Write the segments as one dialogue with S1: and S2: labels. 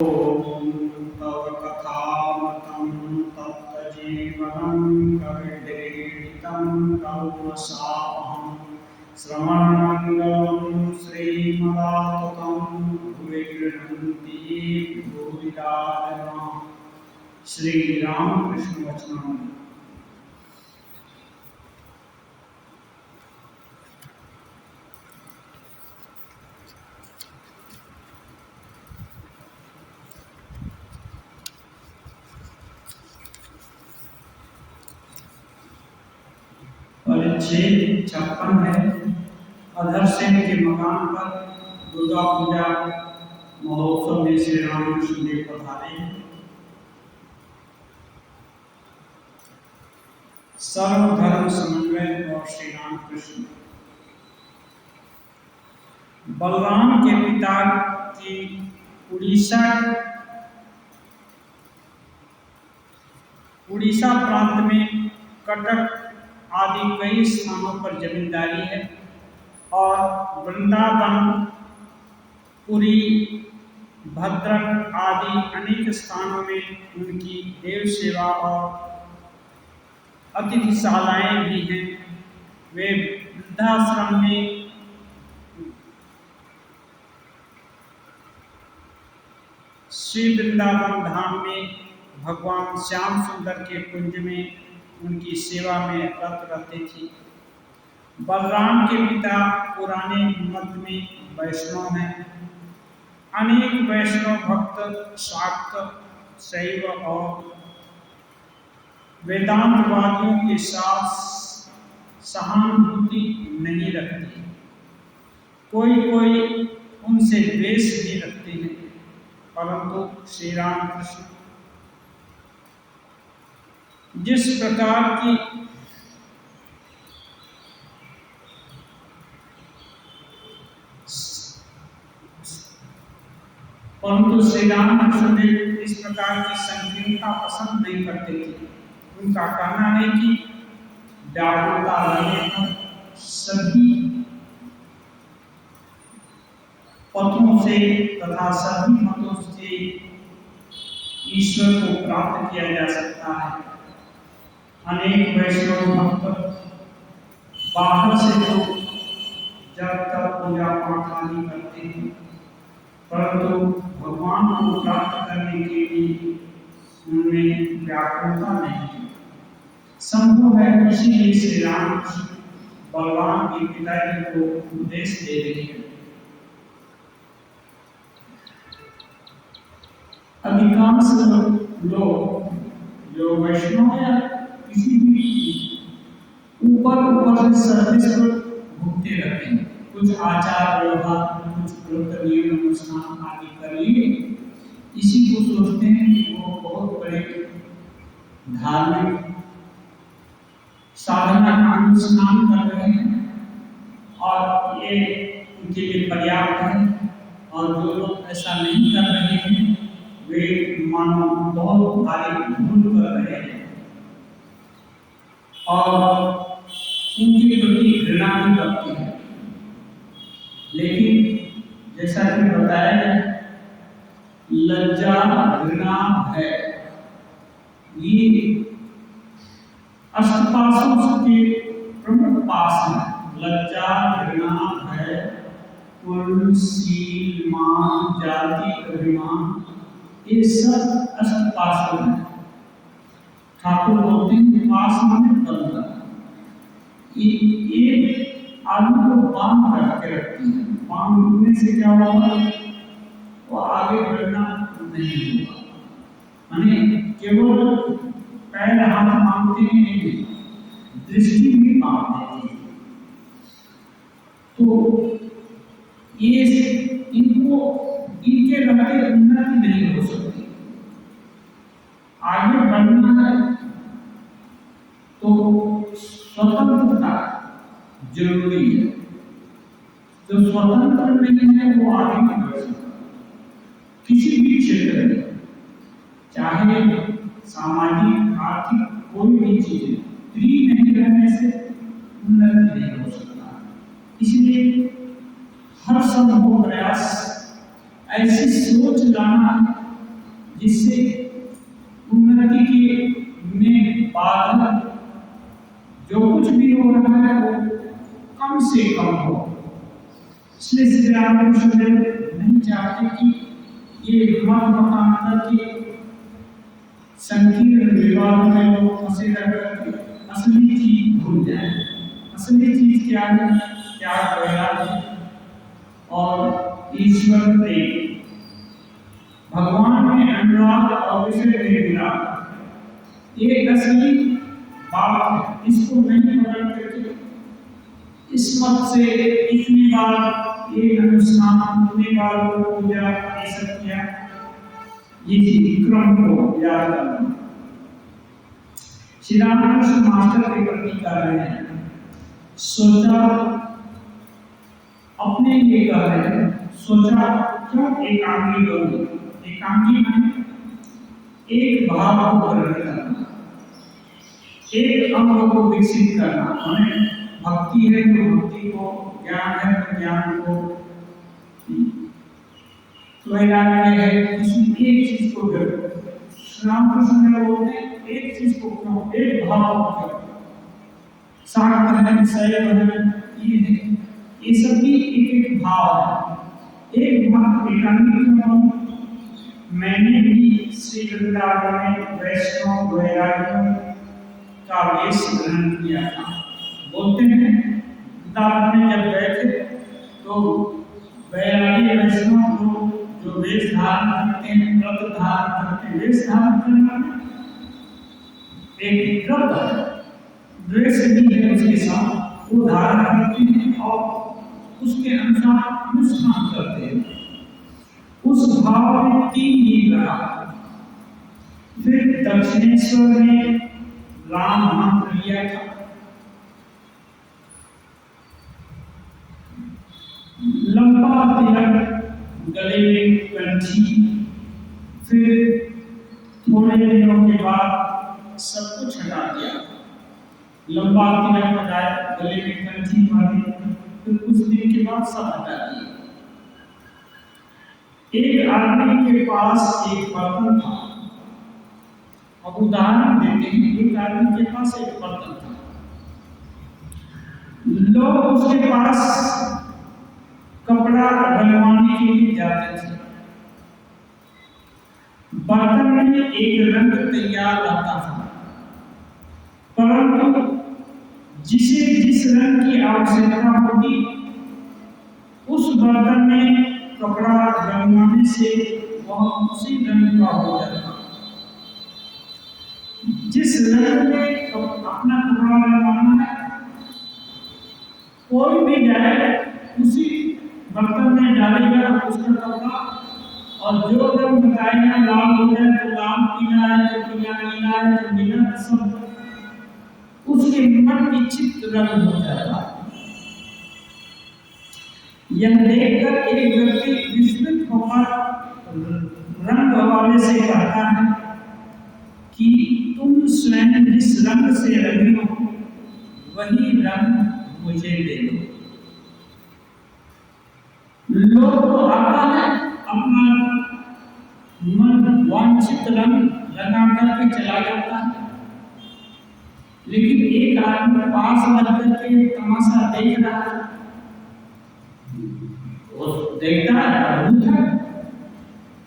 S1: ॐ तव कथामतं तप्तजीवनं कविभिरीडितं कल्मषापहं श्रवणमङ्गलं श्रीमदाततं भुवि गृह्णन्ति भूरिदा जनाः। श्रीरामकृष्ण वचनामृत। परिच्छेद 56 है। अधर सेन के मकान पर दुर्गा पूजा महोत्सव में श्री रामकृष्ण देव पधारे। सर्वधर्म समन्वय और श्री रामकृष्ण। बलराम के पिता की उड़ीसा प्रांत में कटक आदि कई स्थानों पर जमींदारी है और वृंदावन, पुरी, भद्रक आदि अनेक स्थानों में उनकी देव सेवा और अतिथिशालाएं भी हैं। वे वृद्धाश्रम में श्री वृंदावन धाम में भगवान श्याम सुंदर के कुंज में उनकी सेवा में रत रहते थे। बलराम के पिता पुराने मत में वैष्णव हैं। अनेक वैष्णव भक्त शाक्त, शैव और वेदांतवादियों के साथ सहानुभूति नहीं रखते। कोई उनसे द्वेष भी रखते हैं, परंतु श्री रामकृष्ण जिस प्रकार की श्री रामकृष्ण देव इस प्रकार की संकीर्णता पसंद नहीं करते थे। उनका कहना है कि व्याकुलता रहने पर सभी पथों से तथा सभी मतों से ईश्वर को प्राप्त किया जा सकता है। अनेक वैष्णव भक्त बाहर से तो जब तक पूजा पाठ आदि करते हैं, परंतु भगवान को प्राप्त करने के लिए उनमें व्याकुलता नहीं है। संभव है, इसीलिए श्री रामकृष्ण बलराम के पिताजी को उपदेश दे रहे हैं। अधिकांश लोग जो वैष्णव या किसी भी ऊपर से सर्विस पर भुगते रहते हैं। कुछ आचार व्यवहार, कुछ व्रत नियम अनुष्ठान आदि कर लिए, इसी को सोचते हैं कि वो बहुत बड़े धार्मिक साधना का अनुष्ठान कर रहे हैं और ये उनके लिए पर्याप्त है। और जो लोग ऐसा नहीं कर रहे हैं वे मानो बहुत भारी भूल कर रहे हैं और उनके प्रति घृणा भी करते हैं। लेकिन जैसा कि बताया गया, लज्जा, घृणा, भय ये अष्टपाशों के प्रमुख पाश हैं। लज्जा, घृणा, भय, कुल, शील, मान, जाति, अभिमान, ये सब अष्टपाशों हैं। ठाकुर बोलते हैं पास में बंधा। ये आदमी को बांध करके रखती है। बांधने से क्या होगा? वो आगे बढ़ना नहीं होगा। माने केवल पैर हाथ बांधते नहीं, दृष्टि भी बांध देती है। तो ये इनके रहते उन्नति नहीं हो सकती। आगे बढ़ना है तो स्वतंत्रता जरूरी है। जो स्वतंत्र नहीं है वो आगे नहीं बढ़ सकता। किसी भी क्षेत्र में, चाहे सामाजिक, आर्थिक, कोई भी चीज, फ्री नहीं रहने से उन्नति नहीं हो सकता। इसलिए हर संभव प्रयास ऐसी सोच लाना जिससे उन्नति के में बाधा जो कुछ भी हो रहा है वो कम से कम हो। इसलिए श्री रामकृष्ण देव नहीं चाहते कि ये मत मतांतर के संकीर्ण विवाद में लोग फंसे रहकर असली चीज भूल जाए। असली चीज क्या है? त्याग, वैराग्य और ईश्वर प्रेम, भगवान में अनुराग और विषय में विराग, ये असली बात है। इसको नहीं पकड़ करके इस मत से इतनी बार ये अनुष्ठान, इतनी बार पूजा, ये सब किया, ये क्रम को याद करना। श्री रामकृष्ण मास्टर के प्रति कर रहे हैं, सोचा अपने लिए कर रहे हैं, सोचा क्यों एकांगी करूं। एकांगी में एक भाव को प्रकट करना, एक अंग को विकसित करना। हमें भक्ति है तो भक्ति को, ज्ञान है तो ज्ञान को, वैराग्य है किसी एक चीज को जरूर। रामकृष्ण ने बोलते एक चीज को क्यों, एक भाव को क्यों, शांत है, संयम है, ये सब भी एक एक भाव है। एक भाव एकांगी क्यों? मैंने भी श्री वृंदावन में वैष्णव वैराग्यों का वेश ग्रहण किया था। बोलते हैं वृंदावन में जब गए थे तो वैरागी वैष्णव लोग जो वेश धारण करते हैं, व्रत धारण करते हैं, वेश धारण करना एक व्रत है, ड्रेस भी है उसके साथ, वो धारण करते हैं और उसके अनुसार अनुष्ठान करते हैं। उस भाव में 3 दिन रहा। फिर दक्षिणेश्वर में राम मंत्र लिया था, लंबा तिलक, गले में कंठी। फिर थोड़े दिनों के बाद सब कुछ हटा दिया, लंबा तिलक हटाया, गले में कंठी मारी, फिर कुछ दिन के बाद सब हटा दिया। एक आदमी के पास एक बर्तन था। अब उदाहरण देते हैं, एक आदमी के पास एक बर्तन था, लोग उसके पास कपड़ा बनवाने के लिए जाते थे। बर्तन में एक रंग तैयार रहता था, परंतु जिसे जिस रंग की आवश्यकता होती उस बर्तन में कपड़ा रंगवाने से वह उसी रंग का हो जाता। जिस रंग में अपना कपड़ा रंगवाना है, कोई भी जाए उसी बर्तन में डालेगा उसका कपड़ा, और जो रंग बताएगा, लाल हो जाए तो लाल, पीला है तो पीला, नीला है तो नीला, सब उसके मन इच्छित रंग हो जाता। यह देखकर एक व्यक्ति विस्मित होकर रंग वाले से कहता है कि तुम स्वयं जिस रंग से रंगी हो वही रंग मुझे दे दो। लोग तो आता है अपना मन वांछित रंग लगा करके चला जाता है, लेकिन एक आदमी पास लग करके तमाशा देख रहा है, वो देखता है, अद्भुत है,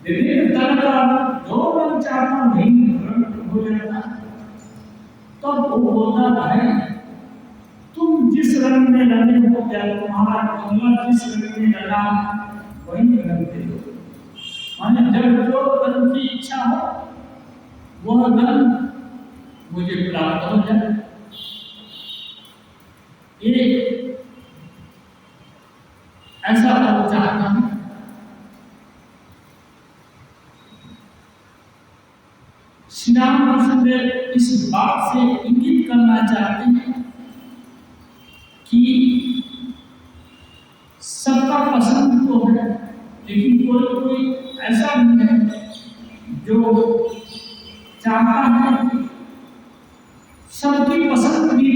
S1: विभिन्न तरह का जो रंग चाहता वही रंग हो जाता है। तब वो बोलता, भाई तुम जिस रंग में रंगे हो, क्या तुम्हारा कमला जिस रंग में लगा वही रंग दे दो। माने जब जो रंग की इच्छा हो वह रंग मुझे प्राप्त हो जाए। ये ऐसा हो चाहता हूं। श्री रामकृष्ण देव इस बात से इंगित करना चाहते हैं कि सबका पसंद तो है, लेकिन कोई कोई ऐसा भी है जो चाहता है सबकी पसंद भी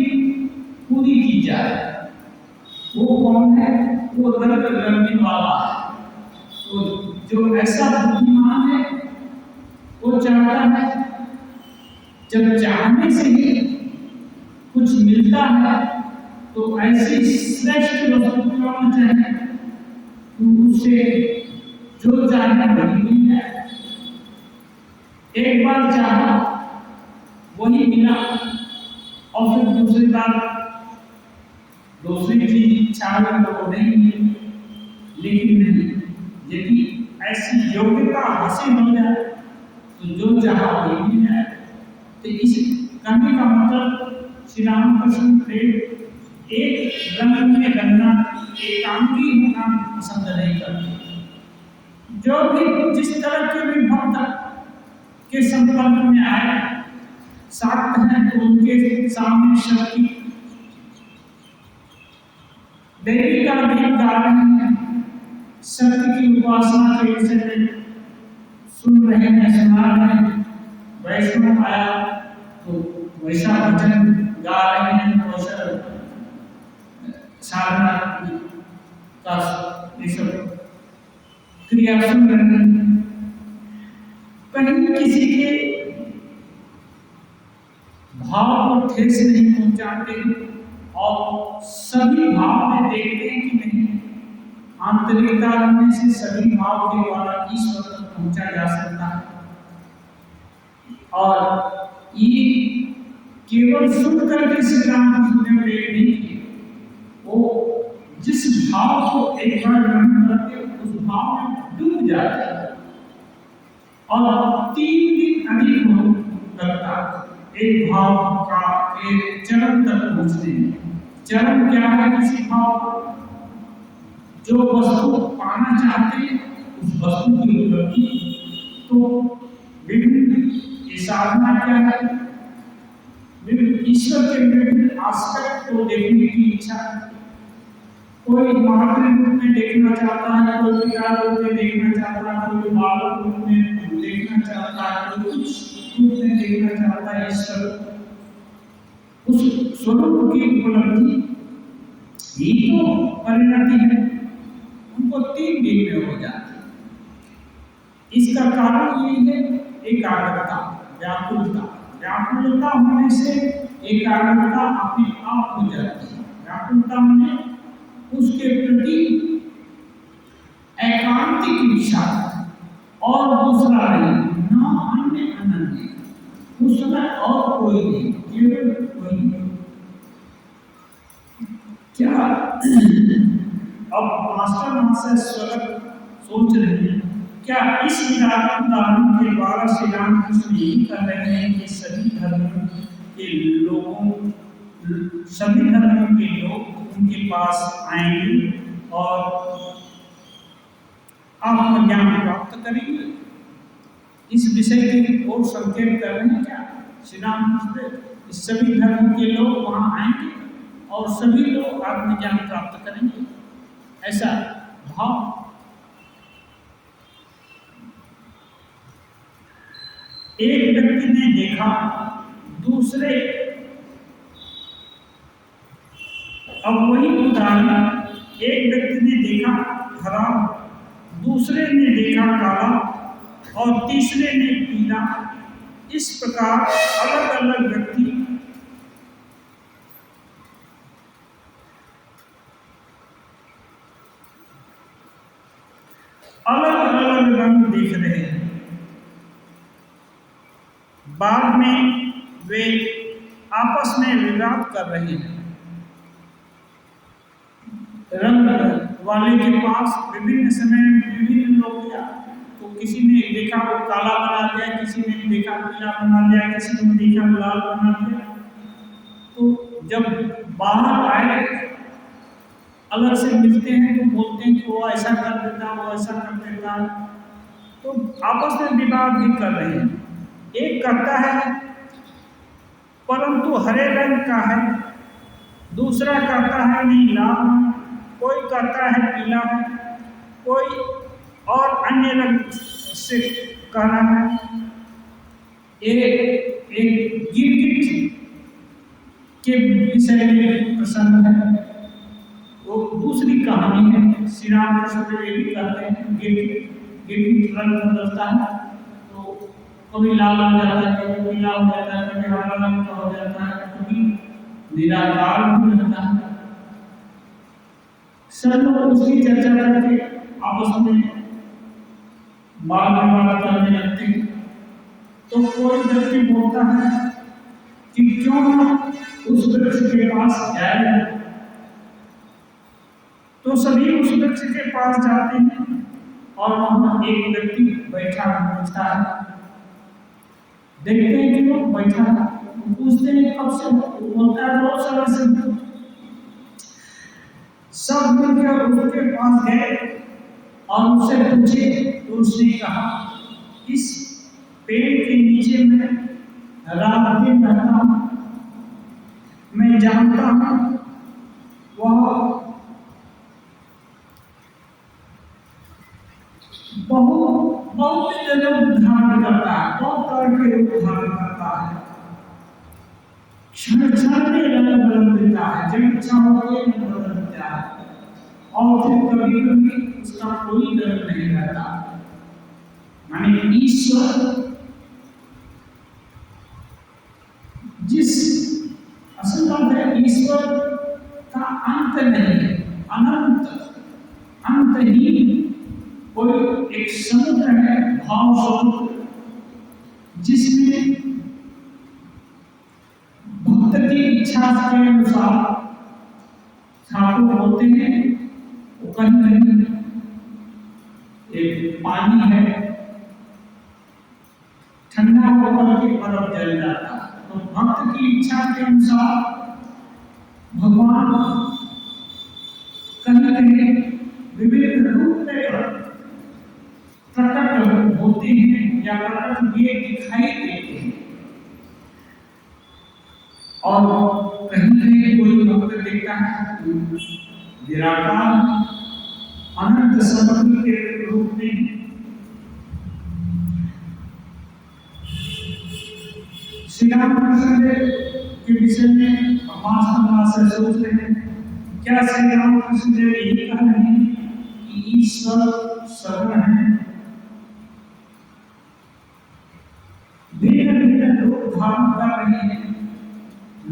S1: पूरी की जाए। वो कौन है? वो रंग रंगने वाला है। तो जो ऐसा बुद्धिमान है चाहता है, जब चाहने से ही कुछ मिलता है तो ऐसी श्रेष्ठ वस्तु क्यों न चाहे, तो उससे जो चाहे वही मिल जाए। एक बार चाहा वही मिला और फिर दूसरी बार दूसरी चीज इच्छा में तो नहीं मिली। लेकिन नहीं, यदि ऐसी योग्यता हासिल हो जाए तो जो चाहा वही मिल जाए। तो इस कहने का मतलब श्री रामकृष्ण प्रेम एक रंग में रंगना, एकांगी होना पसंद नहीं करते। जो भी जिस तरह के भी भक्त के संपर्क में आए, साथ हैं तो उनके सामने शक्ति देवी का गीत गा रहे हैं, सत्य की उपासना के विषय में सुन रहे हैं, सुना रहे हैं। वैष्णव आया तो वैसा भजन गा रहे हैं, वैसा साधना का ये सब क्रिया सुन रहे हैं। कहीं किसी के भाव को ठेस नहीं पहुंचाते और सभी भाव में देखते हैं कि नहीं, आंतरिकता रहने से सभी भाव के द्वारा ईश्वर तक पहुंचा जा सकता है। और ये केवल सुन करके श्री रामकृष्ण ने प्रेम नहीं किए, वो जिस भाव को एक बार ग्रहण करके उस भाव में डूब जाते हैं और 3 दिन अधिक हो लगता एक भाव का एक चरम तक पहुंचने में। चरम क्या है किसी भाव का? जो वस्तु पाना चाहते हैं उस वस्तु की उपलब्धि। तो विभिन्न ये साधना क्या है? ईश्वर के विभिन्न एस्पेक्ट को देखने की इच्छा। कोई मातृ रूप में देखना चाहता है, कोई पिता रूप में देखना चाहता है, कोई बालक रूप में देखना चाहता है, कोई कुछ रूप में देखना चाहता है। ईश्वर उस स्वरूप की उपलब्धि ही तो परिणति है, उनको 3 दिन में हो जाती है। इसका कारण यही है एकाग्रता, व्याकुलता। व्याकुलता होने से एकाग्रता अपने आप हो जाती है। व्याकुलता में उसके प्रति एकांतिक इच्छा और दूसरा नहीं, न अन्य अनन्य, उस समय और कोई नहीं, केवल कोई। क्या अब मास्टर महाशय स्वगत सोच रहे हैं, क्या इस उदाहरण के द्वारा श्री रामकृष्ण यही कर रहे हैं कि सभी धर्मों के लोग उनके पास आएंगे और आत्मज्ञान प्राप्त करेंगे? इस विषय की ओर संकेत कर रहे हैं क्या श्री रामकृष्ण? सभी धर्मों के लोग वहां आएंगे और सभी लोग आत्मज्ञान प्राप्त करेंगे, ऐसा भाव। एक व्यक्ति ने देखा दूसरे, अब वही उदाहरण, एक व्यक्ति ने देखा हरा, दूसरे ने देखा काला और तीसरे ने पीला। इस प्रकार अलग अलग व्यक्ति अलग अलग रंग देख रहे हैं। बाद में वे आपस में विवाद कर रहे हैं। रंग वाले के पास विभिन्न समय में विभिन्न लोग गया, तो किसी ने देखा वो काला बना दिया, किसी ने देखा पीला बना दिया, किसी ने देखा लाल बना दिया। तो जब बाहर आए अलग से मिलते हैं तो बोलते हैं कि वो ऐसा कर देता, वो ऐसा कर देता, तो आपस में विवाद भी कर रहे हैं। एक कहता है परंतु हरे रंग का है, दूसरा कहता है नहीं लाल, कोई कहता है पीला है, कोई और अन्य रंग से कह रहा है। एक गिरगिट के विषय में प्रसंग है, वो दूसरी कहानी है। श्री रामकृष्ण ये भी कहते हैं गिरगिट रंग बदलता है, तो कभी लाल हो जाता है, कभी पीला हो जाता है, कभी हरा रंग का हो जाता है, कभी निराकार भी रहता है। सब लोग उसकी चर्चा करके आपस में बाल विवाद करने लगते हैं। तो कोई व्यक्ति बोलता है कि क्यों ना उस वृक्ष के पास जाए। तो सभी उस वृक्ष के पास जाते हैं और वहां एक व्यक्ति बैठा होता है। देखते हैं कि वो बैठा है, पूछते हैं कब से, बोलता है बहुत समय से। सब मिलकर उसके पास गए और उससे पूछे, तो उसने कहा इस पेड़ के नीचे मैं रात दिन रहता हूं, मैं जानता हूं वह बहुत बहुत रूप धारण करता है, बहुत तरह के रूप धारण करता है, क्षण क्षण में रंग बदल देता है, जब इच्छा होती है रंग बदल देता है, और फिर कभी कभी उसका कोई रंग नहीं रहता। माने ईश्वर जिस असल बात है, ईश्वर का अंत नहीं है, अनंत अंतहीन कोई एक समुद्र है, भाव समुद्र, जिसमें भक्त की इच्छा के अनुसार ठाकुर होते हैं। वो कहीं कहीं एक पानी है, ठंडा होकर के बर्फ जल जाता है। तो भक्त की इच्छा के अनुसार भगवान कहीं कहीं विभिन्न रूप में प्रकट होते हैं या प्रकट हुए दिखाई देते हैं। और कहीं कहीं कोई भक्त देखता है निराकार अनंत समुद्र के रूप में। श्री रामकृष्ण के विषय में मास्टर से सोच रहे हैं, क्या श्री रामकृष्ण देव यही कह रहे हैं कि ईश्वर सगुण है, भिन्न भिन्न रूप धारण कर रहे हैं,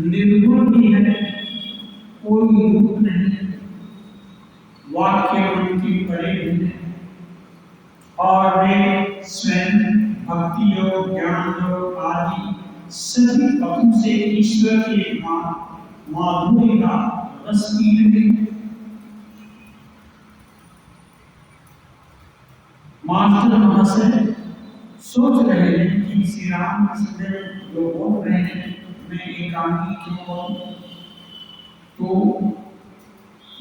S1: निर्गुण भी है, कोई रूप नहीं, वाक्य उनकी परे भी है, और वे स्वयं भक्ति योग, ज्ञान योग आदि सभी पदों से ईश्वर के माधुर्य का रस पी रहे हैं। मास्टर महाशय सोच रहे हैं कि श्री रामकृष्ण जो बोल रहे हैं मैं एकांकी क्यों बोलूं। तो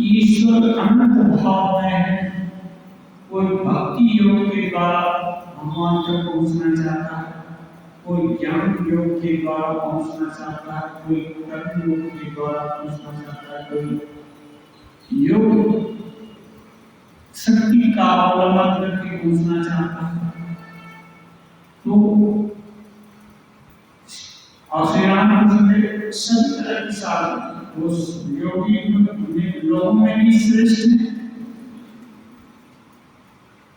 S1: ईश्वर अनंत भाव में है, कोई भक्ति योग के द्वारा भगवान तक पहुंचना चाहता है, कोई ज्ञान योग के द्वारा पहुंचना चाहता है, कोई कर्म योग के द्वारा पहुंचना चाहता है, कोई योग शक्ति का अवलंबन करके पहुंचना चाहता है। तो श्री रामकृष्ण ने सभी तरह की साधना उस योगी लोगों में भी श्रेष्ठ है,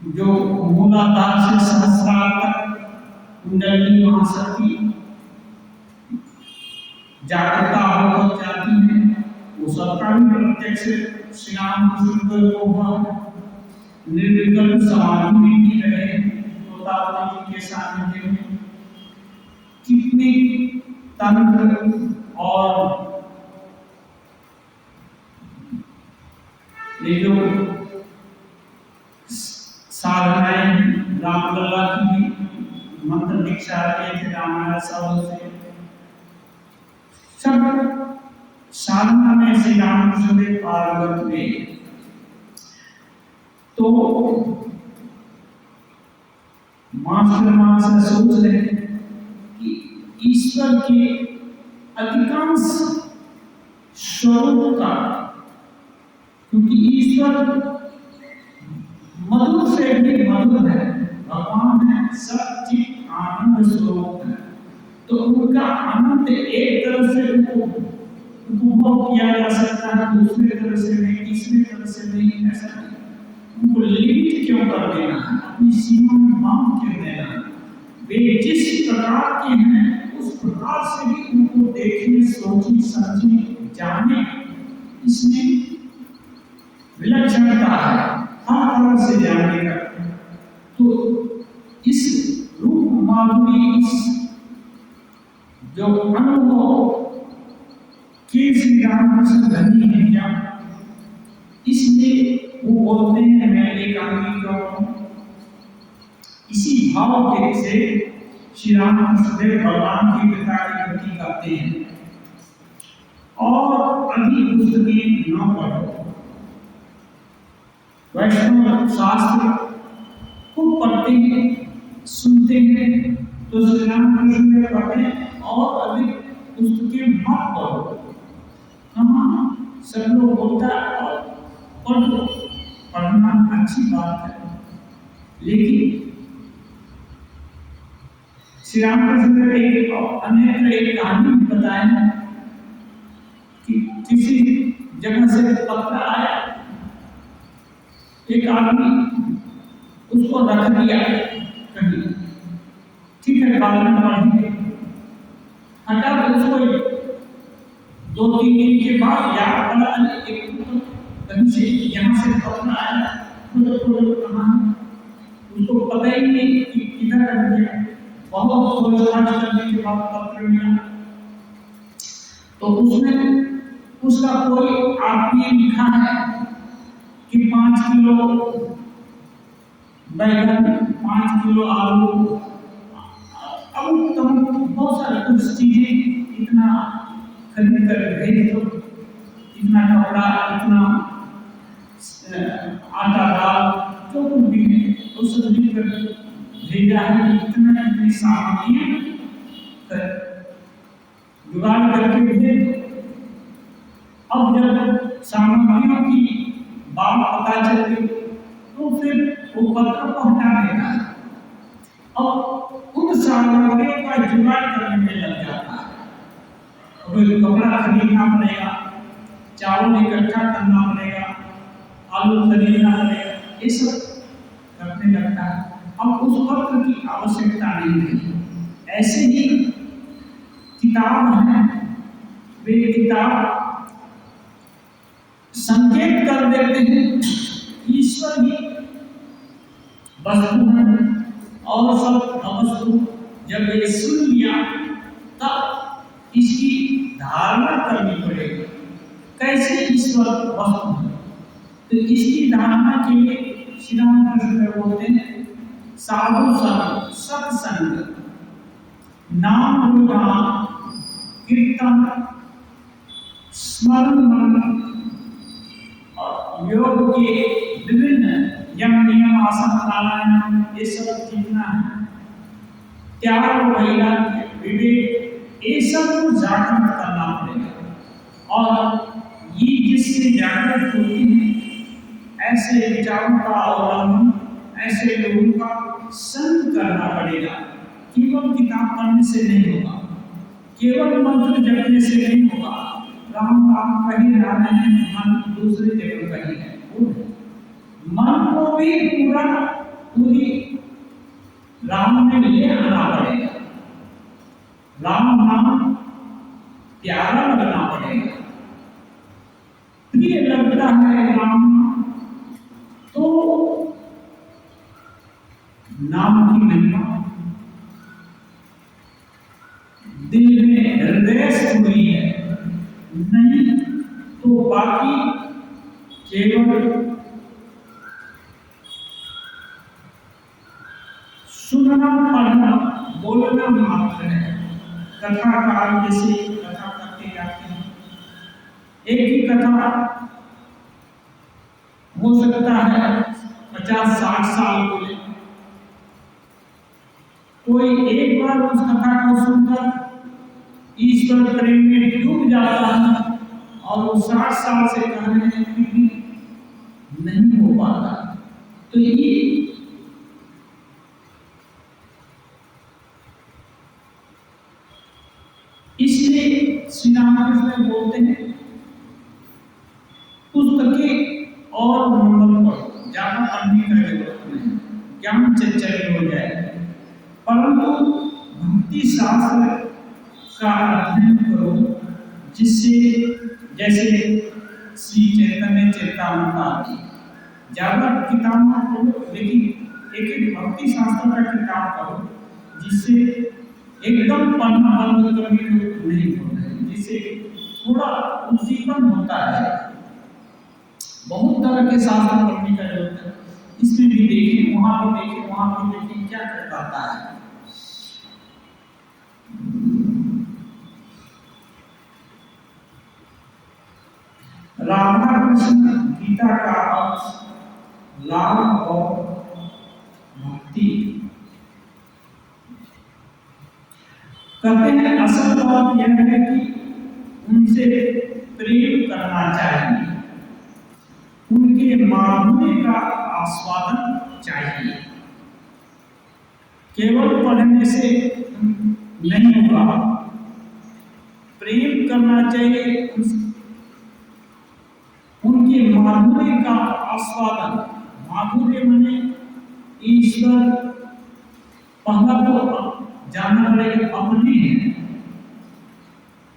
S1: जो मूलाधार से सहस्रार तक कुंडली महाशक्ति जागृता होकर जाती है, वो सबका भी प्रत्यक्ष श्री रामकृष्ण को हुआ। निर्विकल्प समाधि में भी रहे तोतापति के सानिध्य में। कितने तंत्र और ये जो साधनाएं रामलला की मंत्र दीक्षा लिए थे रामायण सब से, सब साधना में श्री रामकृष्ण देव पारंगत हुए। तो मास्टर सोच रहे कि ईश्वर के अधिकांश स्वरूप का, क्योंकि ईश्वर मधुर से भी मधुर है, भगवान है, सच्चित आनंद स्वरूप है, तो उनका आनंद एक तरह से उपभोग किया जा सकता है, दूसरी तरह से नहीं, तीसरी तरह से नहीं, ऐसा नहीं। उनको लिमिट क्यों कर देना है, अपनी सीमा में बांध क्यों देना है। वे जिस प्रकार के हैं उस प्रकार से भी उनको देखें, सोचें, समझें, जाने, इसमें विलक्षणता है हर तरह से जानने का। तो इस रूप माधुरी, इस जो अनुभव के श्री रामकृष्ण धनी है क्या, इसलिए वो बोलते हैं मैं एकांगी क्यों हूं। इसी भाव के से श्री रामकृष्ण देव भगवान की पिता की भक्ति करते हैं। और अभी पुस्तकें न पढ़ो, वैष्णव शास्त्र खूब पढ़ते हैं, सुनते हैं, तो श्री रामकृष्ण देव कहते हैं और अधिक पुस्तकें मत पढ़ो। कहाँ सब लोग बोलता है और पढ़ो, पढ़ना अच्छी बात है, लेकिन श्री रामकृष्ण देव एक कहानी बताए कि किसी जगह से पत्र आया, एक आदमी उसको रख दिया कहीं, ठीक है बाद में पढ़ेंगे, हटा उसको 2-3 दिन के बाद याद पड़ा एक कहीं से यहाँ से पत्र आया, कहाँ है उसको पता ही नहीं कि किधर रख दिया। बहुत खोजखाज करने के बाद पत्र मिला, तो उसमें उसका कोई आदमी लिखा है कि 5 किलो बैगन, 5 किलो आलू, अब तुम बहुत सारे कुछ चीजें इतना खरीद कर भेज दो, इतना कपड़ा, इतना आटा दाल जो कुछ भी है वो सब लिख कर भेजा है, इतना इतनी सामग्रियां जुगाड़ करके भेज। अब जब सामग्रियों की बात पता चल गई तो फिर वो पत्र को हटा देना है, अब उन सामग्रियों का जुगाड़ करने में लग जाता है। कोई कपड़ा खरीदना पड़ेगा, चावल इकट्ठा करना पड़ेगा, आलू खरीदना पड़ेगा, ये सब करने लगता है। अब उस पत्र की आवश्यकता नहीं रही। ऐसे ही किताब है, वे किताब संकेत कर देते हैं ईश्वर ही वस्तु है और सब अवस्तु। जब ये सुन लिया तब इसकी धारणा करनी पड़ेगी, कैसे ईश्वर वस्तु है। तो इसकी धारणा के लिए श्री रामकृष्ण बोलते हैं साधु संग, सत्संग, नाम गुणगान, कीर्तन, स्मरण मनन और योग के विभिन्न यम नियम आसन प्राणायाम, ये सब जितना है, त्याग वैराग्य विवेक, ये सब को जागृत करना पड़ेगा। और ये जिससे जागृत होती है ऐसे विचारों का अवलंबन, ऐसे लोगों का संग करना पड़ेगा। केवल किताब पढ़ने से नहीं होगा, केवल मंत्र जपने से नहीं होगा। राम राम कहीं जा रहे हैं, मन दूसरी जगह कहीं है, मन को भी पूरी राम में ले आना पड़ेगा। राम नाम प्यारा लगना पड़ेगा, प्रिय लगता है राम तो नाम की महिमा दिल में हृदय से हुई है, नहीं तो बाकी केवल सुनना, पढ़ना, बोलना मात्र है। कथाकार जैसे कथा करते जाते हैं, एक ही कथा हो सकता है 50-60 साल बोले, कोई एक बार उस कथा को सुनकर ईश्वर प्रेम में डूब जाता है और वो 60 साल से कह रहे हैं कि नहीं हो पाता। तो ये इसलिए श्री रामकृष्ण बोलते हैं पुस्तकें और नंबर पर ज्यादा पढ़ने का जरूरत नहीं, ज्ञान चंचल हो जाए, परंतु भक्ति शास्त्र का अध्ययन करो, जिससे जैसे श्री चैतन्य चेतावनी ज्यादा किताब ना पढ़ो, लेकिन एक एक भक्ति शास्त्र का किताब पढ़ो, जिससे एकदम पढ़ना बंद करने को नहीं होता है, जिससे थोड़ा उद्दीपन होता है। बहुत तरह के शास्त्र पढ़ने का जरूरत है। इसमें भी देखिए, वहां भी देखिए, वहां भी देखिए, क्या करता है। राधा कृष्ण गीता का अर्थ लाभ और भक्ति कहते हैं। असल बात यह है कि उनसे प्रेम करना चाहिए, उनके माधुर्य का आस्वादन चाहिए। केवल पढ़ने से नहीं होगा, प्रेम करना चाहिए, उनके माधुर्य का आस्वादन। माधुर्य माने ईश्वर, पहला तो जानना पड़ेगा अपने हैं।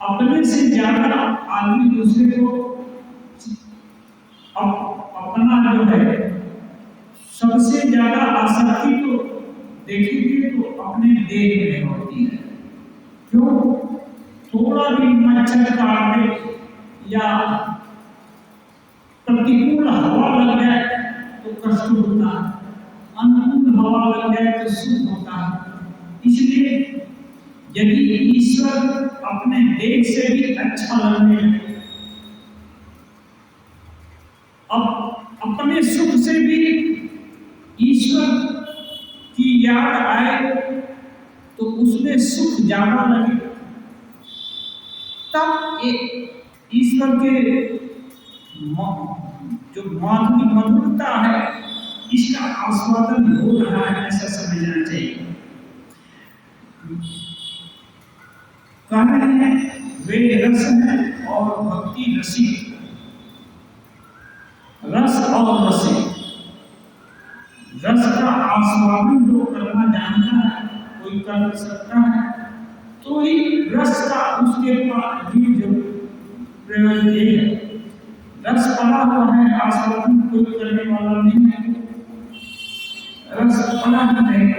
S1: अपने से ज्यादा आदमी दूसरे को अपना जो है, सबसे ज्यादा आसक्ति तो देखेंगे तो अपने देह में होती है। क्यों? थोड़ा भी मच्छर काटे या प्रतिकूल हवा लग जाए तो कष्ट होता है, अनुकूल हवा लग जाए तो सुख होता है। इसलिए यदि ईश्वर अपने देह से भी अच्छा लगने लगे, अब अपने सुख से भी ईश्वर की याद आए तो उसमें सुख ज्यादा लगे, तब ईश्वर के जो मधुरता है इसका आस्वादन हो रहा है, ऐसा समझना चाहिए। कह रहे हैं वे रस है और भक्ति रसिक। रस और रसिक, रस का आस्वादन जो करना जानता है कोई कर सकता है, तो ही रस का उसके पास भी जो प्रयोग है। रस पड़ा हुआ है, आस्वादन कोई करने वाला नहीं है, रस पड़ा ही नहीं।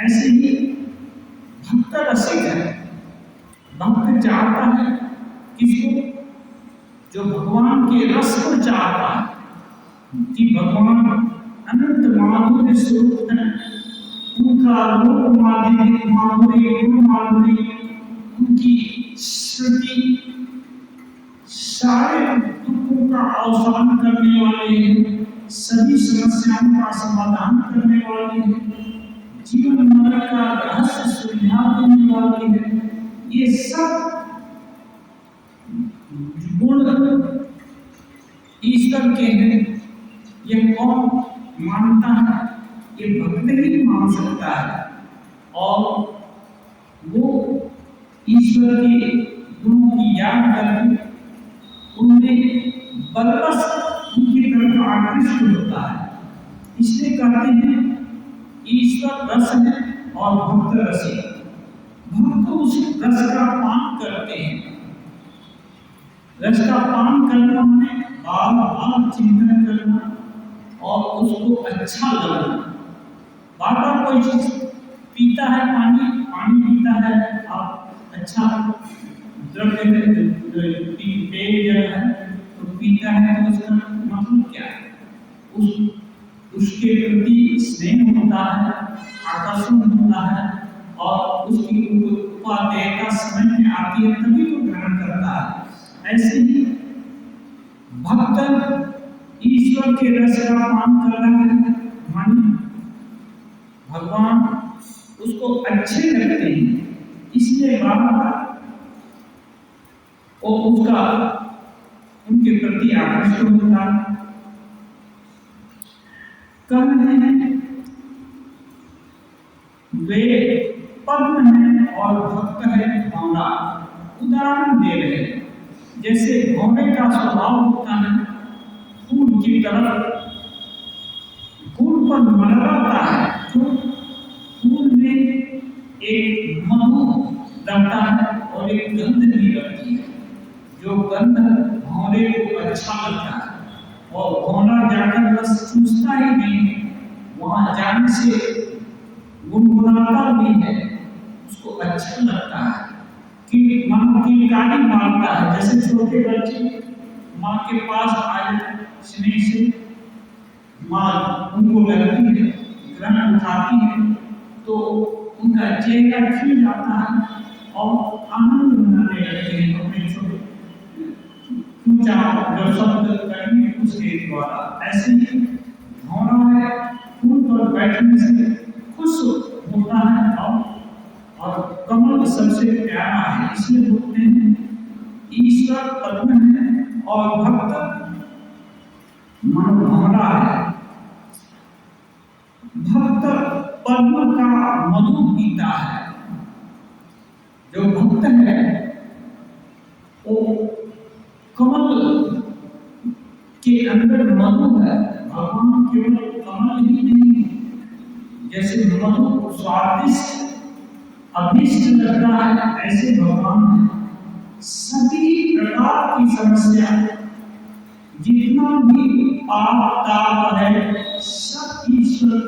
S1: ऐसे ही भक्त रसिक है, भक्त चाहता है किसको? जो भगवान के रस को चाहता है कि भगवान अनंत माधुर्य स्वरूप है, उनका रूप माधुर्य, गुण माधुर्य, उनकी श्रुति सारे दुखों का अवसान करने वाले हैं, सभी समस्याओं का समाधान करने वाले हैं, जीवन मरण का रहस्य सुलझा देने वाले हैं। ये सब गुण ईश्वर के हैं। ये कौन मानता है? ये भक्त ही मान सकता है। और वो ईश्वर के गुणों की याद करके उनमें बरबस उनकी तरफ आकृष्ट होता है। इसलिए कहते हैं ईश्वर रस है और भक्त रसिक। भक्त उस रस का पान करते हैं। रस का पान करना माने बार बार चिंतन करना और उसको अच्छा लगना। बार बार कोई चीज पीता है, पानी पीता है, आप अच्छा द्रव्य पेय है तो पीता है, तो उसका मतलब क्या है? उसके प्रति स्नेह होता है, आकर्षण होता है, और उसकी उपादेयता समझ में आती है, तभी तो ग्रहण करता है। ऐसे ही भक्त ईश्वर के रस का पान कर रहा है, मानी भगवान उसको अच्छे लगते हैं, इसलिए बार और उसका उनके प्रति आकर्षण होता है। कह रहे हैं वे पद्म है और भक्त है भौरा। उदाहरण दे रहे हैं, जैसे भौरे का स्वभाव होता है फूल की तरफ, फूल पर मंडराता है, तो फूल में एक मधु लगता है और एक गंध भी लगती है। जो गंध भौरे को अच्छा लगता है और भौरा जाकर बस चूसता ही नहीं, वहां जाने से गुनगुनाता भी है, उसको अच्छा लगता है कि मानो की गाली मारता है। जैसे छोटे बच्चे माँ के पास आए स्नेह से, माँ उनको लगती है, ग्रहण उठाती है, तो उनका चेहरा खिल जाता है और आनंद मनाने लगते हैं अपने छोटे जो शब्द करेंगे उसके द्वारा। ऐसे ही भौरा है, फूल पर बैठने से खुश होता है और कमल सबसे प्यारा है, इसलिए बोलते हैं ईश्वर पद्म है और भक्त मानो भौरा है। भक्त पद्म का मधु पीता है। जो भक्त है वो कमल के अंदर मधु है। भगवान केवल कमल ही नहीं, जैसे मधु स्वादिष्ट अभीष्ट लगता है, ऐसे भगवान है। सभी प्रकार की समस्या, जितना भी पाप ताप है, सब ईश्वर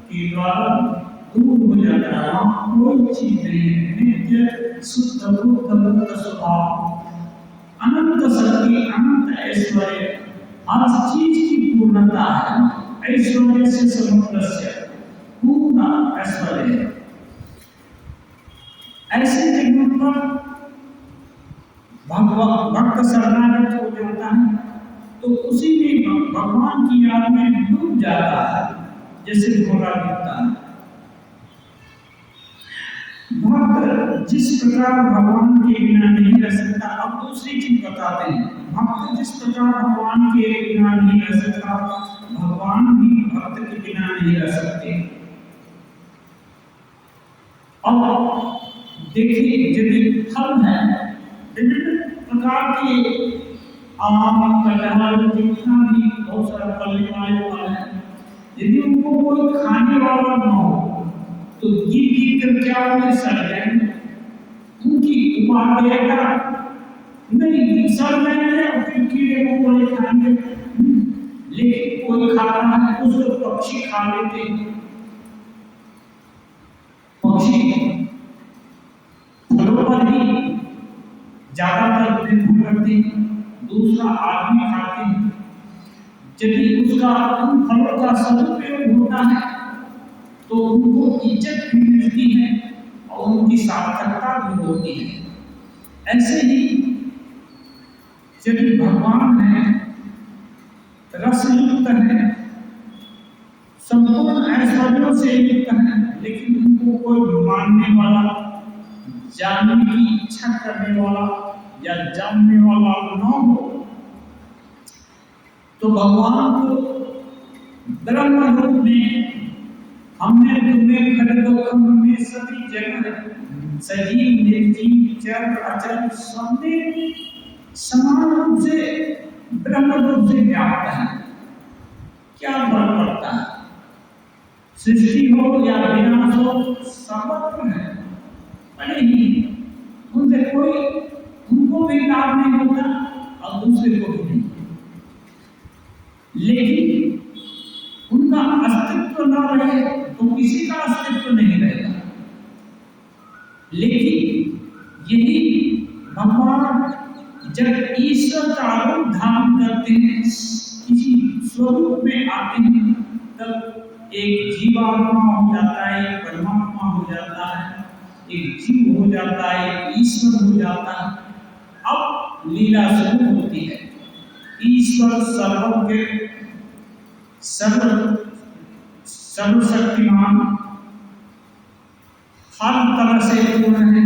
S1: के द्वारा दूर हो जाता है। वहाँ कोई चीज नहीं है। नित्य शुद्ध बुद्ध मुक्त स्वभाव, अनंत शक्ति, अनंत ऐश्वर्य, हर चीज की पूर्णता है। ऐश्वर्य से समुद्रस्य पूर्ण ऐश्वर्य है। ऐसे जगहों पर भक्त शरणागत हो जाता है तो उसी में भगवान की याद में डूब जाता है, जैसे घोड़ा डूबता है। भक्त जिस प्रकार भगवान के बिना नहीं रह सकता, अब दूसरी चीज बताते हैं। भक्त जिस प्रकार भगवान के बिना नहीं रह सकता, भगवान भी भक्त के बिना नहीं रह सकते। अब देखिए, यदि फल है, विभिन्न प्रकार के आम, कटहल, जितना भी बहुत सारा फल है, यदि उनको कोई खाने वाला न हो तो गिर कर क्या होंगे, सड़ जाएंगे। उनकी उपादेयता नहीं, सड़ जाएंगे और फिर कीड़े मकोड़े खाएंगे। लेकिन कोई खाता है, उसको पक्षी खा लेते हैं। पक्षी फलों पर ही ज्यादातर निर्भर करते हैं, दूसरा आदमी खाते हैं। यदि उसका उन फलों का सदुपयोग होता है तो उनको इज्जत भी मिलती है और उनकी सार्थकता भी होती है। ऐसे ही यदि भगवान है, रस युक्त है, संपूर्ण ऐश्वर्यों से युक्त है, लेकिन उनको कोई मानने वाला, जानने की इच्छा करने वाला या जानने वाला न हो तो भगवान को ब्रह्म रूप में हमने तुम्हें खड़गोखम में सभी जगह सजीव निर्जीव चर अचर सबने समान रूप से ब्रह्म रूप से व्याप्त है। क्या फर्क पड़ता है, सृष्टि हो या विनाश हो, सर्वत्र है। अरे ही उनसे कोई, उनको भी लाभ नहीं होता और दूसरे को भी नहीं। लेकिन उनका अस्तित्व न रहे तो किसी का अस्तित्व नहीं रहेगा। लेकिन यही भगवान जब ईश्वर का रूप धारण करते हैं, किसी स्वरूप में आते हैं, तब एक जीवात्मा हो जाता है, एक परमात्मा हो जाता है, एक जीव हो जाता है, एक ईश्वर हो जाता है। अब लीला शुरू होती है। ईश्वर सर्वज्ञ, सर्वशक्तिमान, हर तरह से पूर्ण है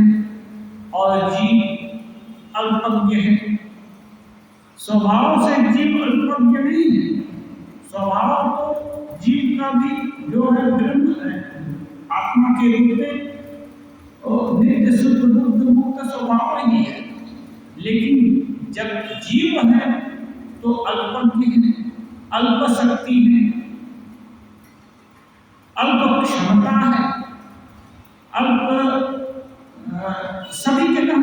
S1: और जीव अल्पज्ञ है। स्वभाव से जीव अल्पज्ञ नहीं है। स्वभाव तो जीव का भी जो है ब्रह्म है, आत्मा के रूप में और नित्य शुद्ध बुद्ध मुक्त स्वभाव ही है। लेकिन जब जीव है तो अल्पज्ञ है, अल्प शक्ति है, अल्प क्षमता है, अल्प सभी जगह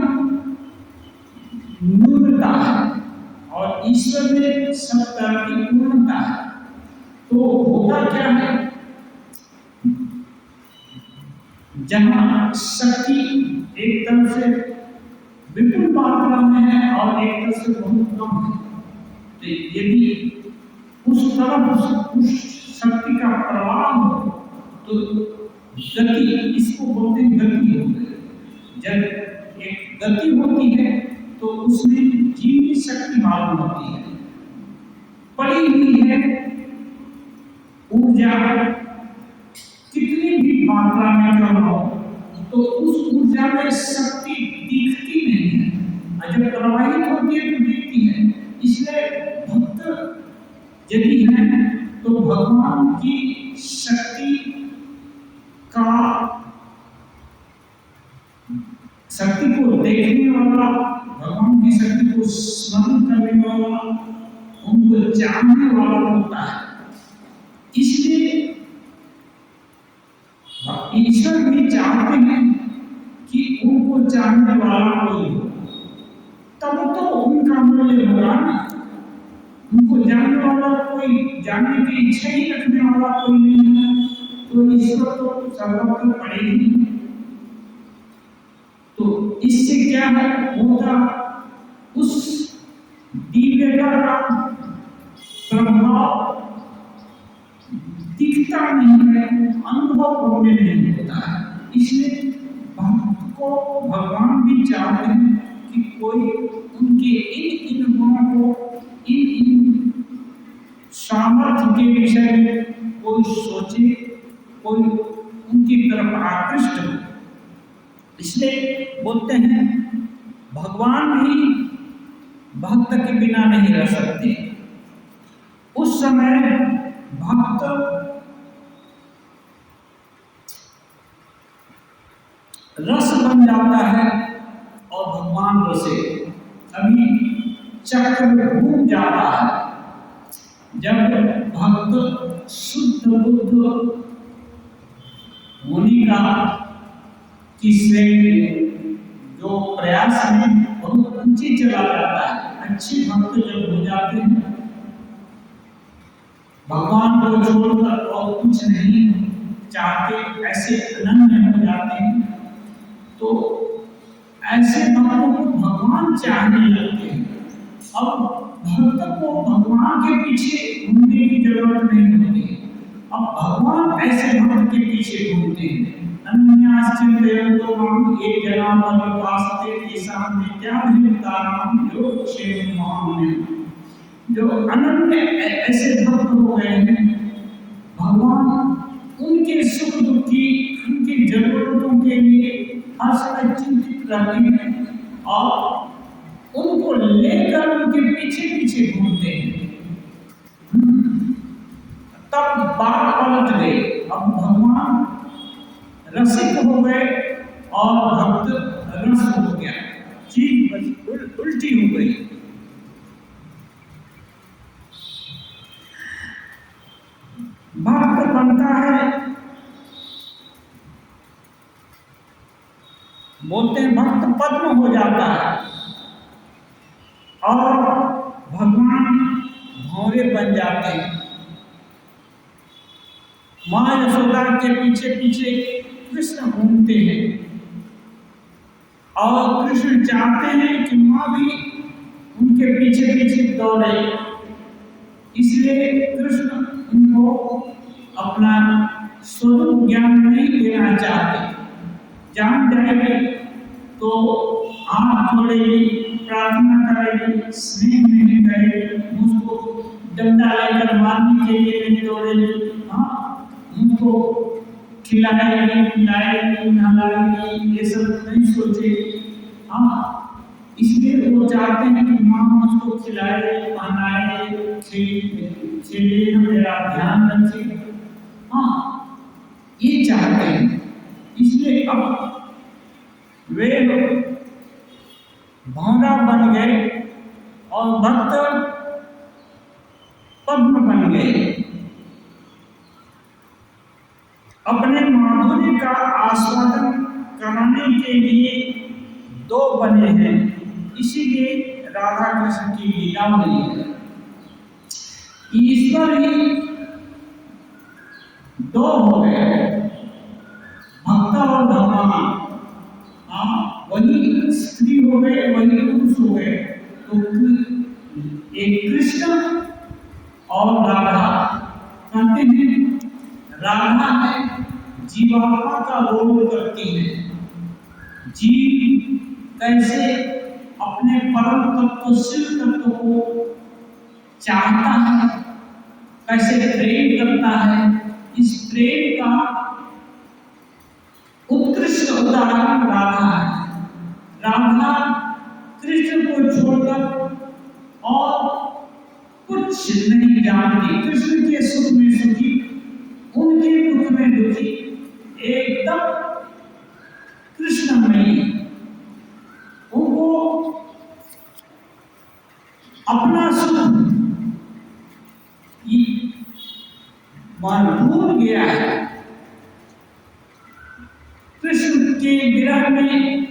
S1: न्यूनता है और ईश्वर में सब तरह की पूर्णता है। तो होता क्या है, जहां शक्ति एक तरफ से विपुल मात्रा में है और एक तरफ से बहुत कम है, तो यदि उस तरफ उस शक्ति का प्रवाह हो तो गति, इसको बोलते हैं गति हो गई। जब एक गति होती है तो उसमें जीवनी शक्ति मालूम होती है, पड़ी हुई है ऊर्जा कितनी भी मात्रा में क्यों हो, तो उस ऊर्जा में शक्ति दिखती नहीं है, और जब प्रवाहित होती है तो दिखती है। इसलिए भक्त यदि है तो भगवान की शक्ति को देखने वाला, भगवान की शक्ति को स्मरण करने वाला, उनको जानने वाला होता है। इसलिए ईश्वर भी चाहते हैं कि उनको जानने वाला कोई हो, तब तो उनका मूल्य होगा ना। उनको जानने वाला कोई, जानने की इच्छा ही रखने वाला कोई नहीं है तो ईश्वर तो सर्वत्र पड़ेगी। तो इससे क्या है, होगा उस दिव्यता का प्रभाव दिखता नहीं है, अनुभव होने नहीं होता है। इसलिए भक्त को भगवान भी चाहते हैं कि कोई उनके इन गुणों को, इन सामर्थ्य के विषय में कोई सोचे, कोई उनकी तरफ आकृष्ट हो। इसलिए बोलते हैं भगवान भी भक्त के बिना नहीं रह सकते। उस समय भक्त रस बन जाता है और भगवान रसे। अभी चक्र घूम जाता है। जब भक्त शुद्ध बुद्ध होने का किससे जो प्रयास में बहुत ऊंचे चला जाता है, अच्छे भक्त जब हो जाते हैं, भगवान को छोड़कर और कुछ नहीं चाहते, ऐसे अनन्य हो जाते हैं, तो ऐसे भक्तों को भगवान चाहने लगते हैं। अब भक्त को भगवान के पीछे घूमने की जरूरत नहीं होती। अब भगवान ऐसे भक्त के पीछे घूमते हैं। अन्याश्चिंतयन्तो मां ये जना परिपासते तेषां नित्याभियुक्तानां योगक्षेमं महामुनिः। जो अनन्य ऐसे भक्त हो गए हैं, भगवान उनके सुख दुख की, उनकी जरूरतों के लिए हर समय चिंतित रहते हैं और उनको लेकर उनके पीछे पीछे घूमते हैं। तब बात पलट गई। अब भगवान रसिक हो गए और भक्त रस हो गया, चीज उल्टी हो गई। भक्त बनता है, बोलते हैं भक्त पद्म हो जाता है और भगवान भौरे बन जाते हैं। मां यशोदा के पीछे पीछे कृष्ण घूमते हैं और कृष्ण चाहते हैं कि मां भी उनके पीछे पीछे दौड़े। इसलिए कृष्ण उनको अपना स्वरूप ज्ञान नहीं देना चाहते। जान जाएंगे तो हाथ जोड़ेगी, प्रार्थना करेगी, स्नेह नहीं करेगी, मुझको डंडा लेकर मारने के लिए नहीं दौड़ेगी। हाँ, मुझको खिलाएगी, पिलाएगी, नहलाएगी, ये सब नहीं सोचेगी। हाँ, इसलिए वो चाहते हैं कि माँ मुझको खिलाए, पहनाए, खेले, मेरा ध्यान रखे। हाँ, ये चाहते हैं। इसलिए अब वे भौरा बन गए और भक्त पद्म बन गए। अपने माधुर्य का आस्वादन कराने के लिए दो बने हैं, इसीलिए राधा कृष्ण की लीला हुई है। ईश्वर ही दो हो गए, भक्त और भगवान। हाँ, वही स्त्री हो गए, वही पुरुष हो गए। तो एक कृष्ण और राधा, कहते हैं राधा है जीवात्मा का रोल करती है। जीव कैसे अपने परम तत्व शिव तत्व को चाहता है, कैसे प्रेम करता है, इस प्रेम का उत्कृष्ट उदाहरण राधा है। राधा कृष्ण को छोड़कर और कुछ नहीं जानती। कृष्ण के सुख में सुखी, उनके दुख में दुखी, एकदम कृष्णमयी। उनको अपना सुख भूल गया है। कृष्ण के विरह में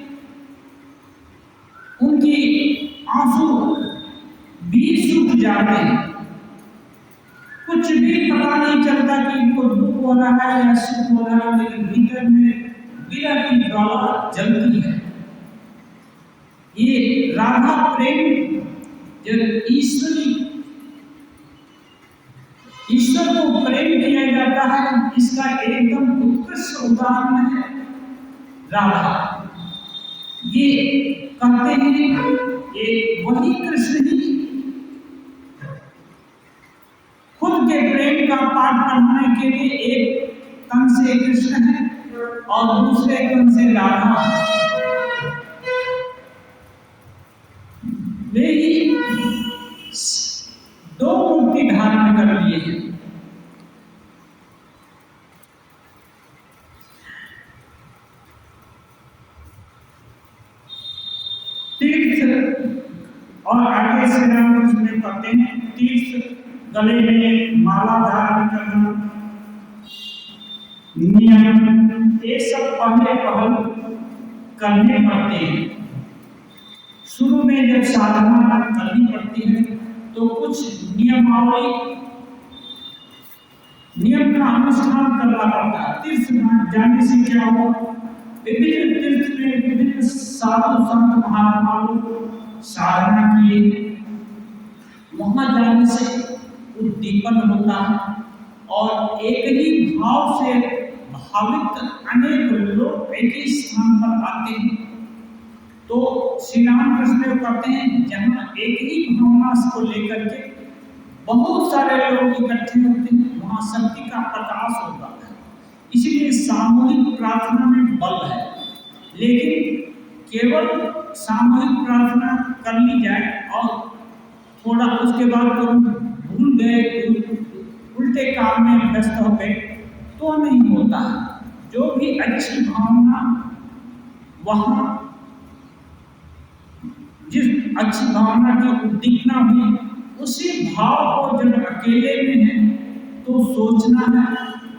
S1: उनकी आंसू भी सूख जाते हैं। कुछ भी पता नहीं चलता कि इनको दुख हो रहा है या सुख हो रहा है, लेकिन भीतर में विरह की ज्वाला जलती है। ये राधा प्रेम जो ईश्वर को प्रेम किया जाता है, इसका एकदम उत्कृष्ट उदाहरण है राधा। ये कहते हैं ये वही कृष्ण ही खुद के प्रेम का पाठ पढ़ाने के लिए एक तन से कृष्ण है और दूसरे तन से राधा। वे ही दो मूर्ति धारण कर लिए हैं। तीर्थ और आगे से रामकृष्ण कहते हैं तीर्थ गले में माला धारण करना, नियम, ये सब पहले करने पड़ते हैं। शुरू में जब साधना करनी पड़ती है तो कुछ नियम का अनुष्ठान करना पड़ता है। तीर्थ जाने से क्या हो, विभिन्न तीर्थ में विभिन्न साधु संत महात्मा साधना किए, वहां जाने से उद्दीपन होता है और एक ही भाव से भावित अनेक लोग एक ही स्थान पर आते हैं। तो श्री राम कृष्ण कहते हैं जहाँ एक ही भावना को लेकर के बहुत सारे लोग इकट्ठे होते हैं, वहाँ शक्ति का प्रकाश होता है। इसीलिए सामूहिक प्रार्थना में बल है। लेकिन केवल सामूहिक प्रार्थना कर ली जाए और थोड़ा उसके बाद तो भूल गए, उल्टे काम में व्यस्त हो गए, तो नहीं होता है। जो भी अच्छी भावना वहाँ जिस अच्छी भावना की उद्दीपना हुई, उसी भाव को जब अकेले में है तो सोचना है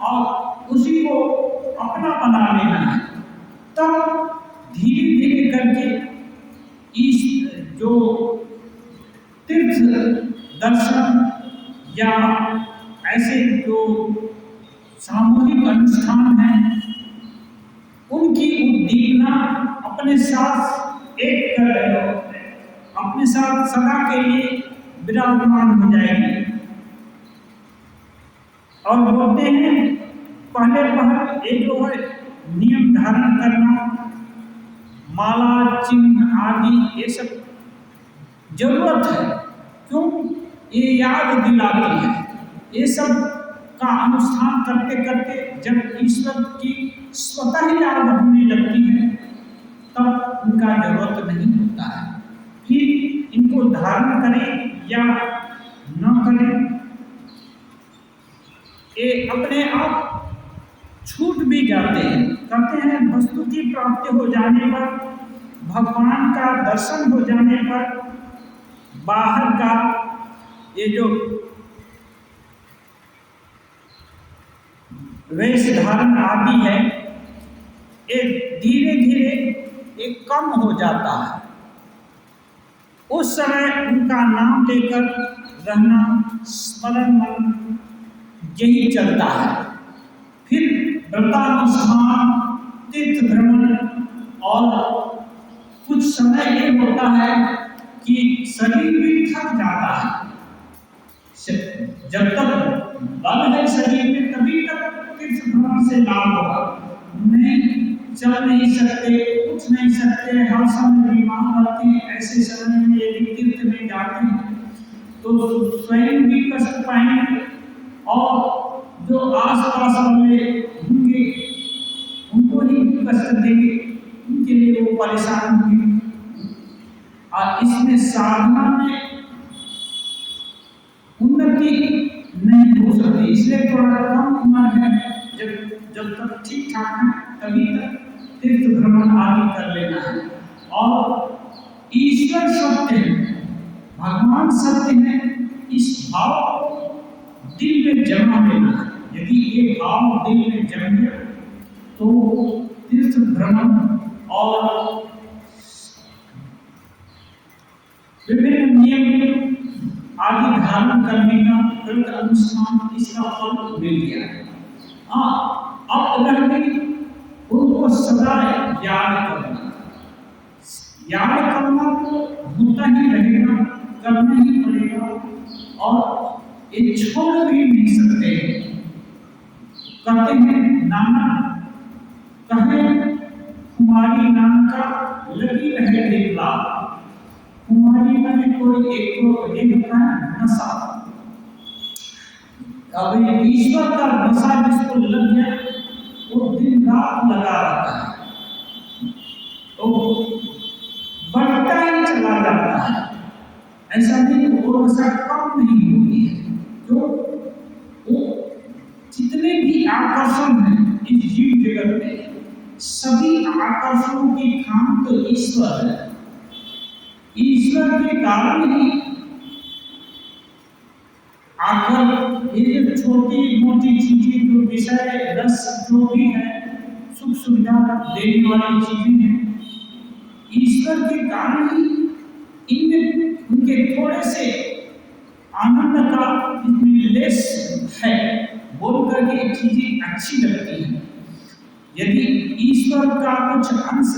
S1: और उसी को अपना बना लेना है। तब धीरे धीरे करके इस जो तीर्थ दर्शन या ऐसे जो सामूहिक अनुष्ठान हैं, उनकी उद्दीपना अपने साथ एक कर रहे हो, अपने साथ सदा के लिए विराजमान हो जाएगी। और बोलते हैं पहले एक दो नियम धारण करना, माला चिन्ह आदि ये सब जरूरत है। क्यों? ये याद दिलाती है। ये सब का अनुष्ठान करते करते जब ईश्वर की स्वतः ही याद होने लगती है, तब उनका जरूरत नहीं होता है कि इनको धारण करें या न करें। ये अपने आप छूट भी जाते हैं। कहते हैं वस्तु की प्राप्ति हो जाने पर, भगवान का दर्शन हो जाने पर, बाहर का ये जो वेश धारण आदि है, ये धीरे धीरे एक कम हो जाता है, उस समय उनका नाम लेकर रहना, स्मरण मन यही चलता है। फिर व्रतानुष्ठान, तीर्थ भ्रमण, और कुछ समय ये होता है कि शरीर भी थक जाता है। जब तक बल है शरीर में तभी तक तीर्थ भ्रमण से लाभ होगा। नहीं चल नहीं सकते, उठ नहीं सकते, हर समय बीमार रहते हैं, ऐसे समय में यदि तीर्थ में जाते हैं तो स्वयं भी कष्ट पाएंगे और जो आसपास वाले होंगे उनको ही कष्ट देंगे, उनके लिए वो परेशान होंगे। और इसमें साधना में उन्नति नहीं हो सकती, इसलिए थोड़ा कम उम्र है, जब तक ठीक ठाक है तभी तक तीर्थ भ्रमण आदि कर लेना है। और ईश्वर सत्य है, भगवान सत्य है, इस भाव को दिल में जमा लेना है। यदि ये भाव दिल में जम गया तो तीर्थ भ्रमण और विभिन्न नियम आदि धारण करने का, व्रत अनुष्ठान, इसका फल मिल गया। अब रह गई उनको सदा याद करना। याद करना तो होता ही रहेगा, करना ही पड़ेगा, और ये छोड़ भी नहीं सकते। कहते हैं नाना कहे कुमारी नाम का लगी रहे दिखला, कुमारी में कोई एक का नशा। अब ईश्वर का नशा जिसको लग गया वो दिन रात लगा रहता है, तो बढ़ता ही चला जाता है। ऐसा नहीं वो नशा कम नहीं होती है। तो वो जितने भी आकर्षण हैं इस जीव जगत में, सभी आकर्षणों की खान तो ईश्वर है। ईश्वर के कारण ही आकर ये जो छोटी मोटी चीजें, जो विषय रस जो भी है, सुख सुविधा देने वाली चीजें हैं, ईश्वर के कारण ही इनमें उनके थोड़े से आनंद का इसमें लेस है, बोल करके चीजें अच्छी लगती हैं। यदि ईश्वर का कुछ अंश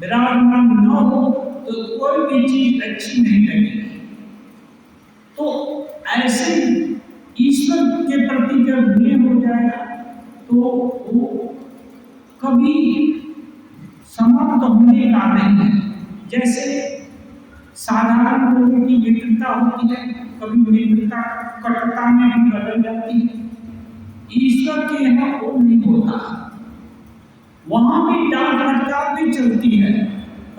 S1: विराजमान न हो तो कोई भी चीज अच्छी नहीं लगेगी। तो ऐसे ईश्वर के प्रति जब प्रिय हो जाएगा तो वो कभी समाप्त होने का नहीं है। जैसे साधारण लोगों की मित्रता होती है, कभी मित्रता कटुता में भी बदल जाती है, ईश्वर के यहाँ वो नहीं होता। वहां भी डांट फटकार भी चलती है,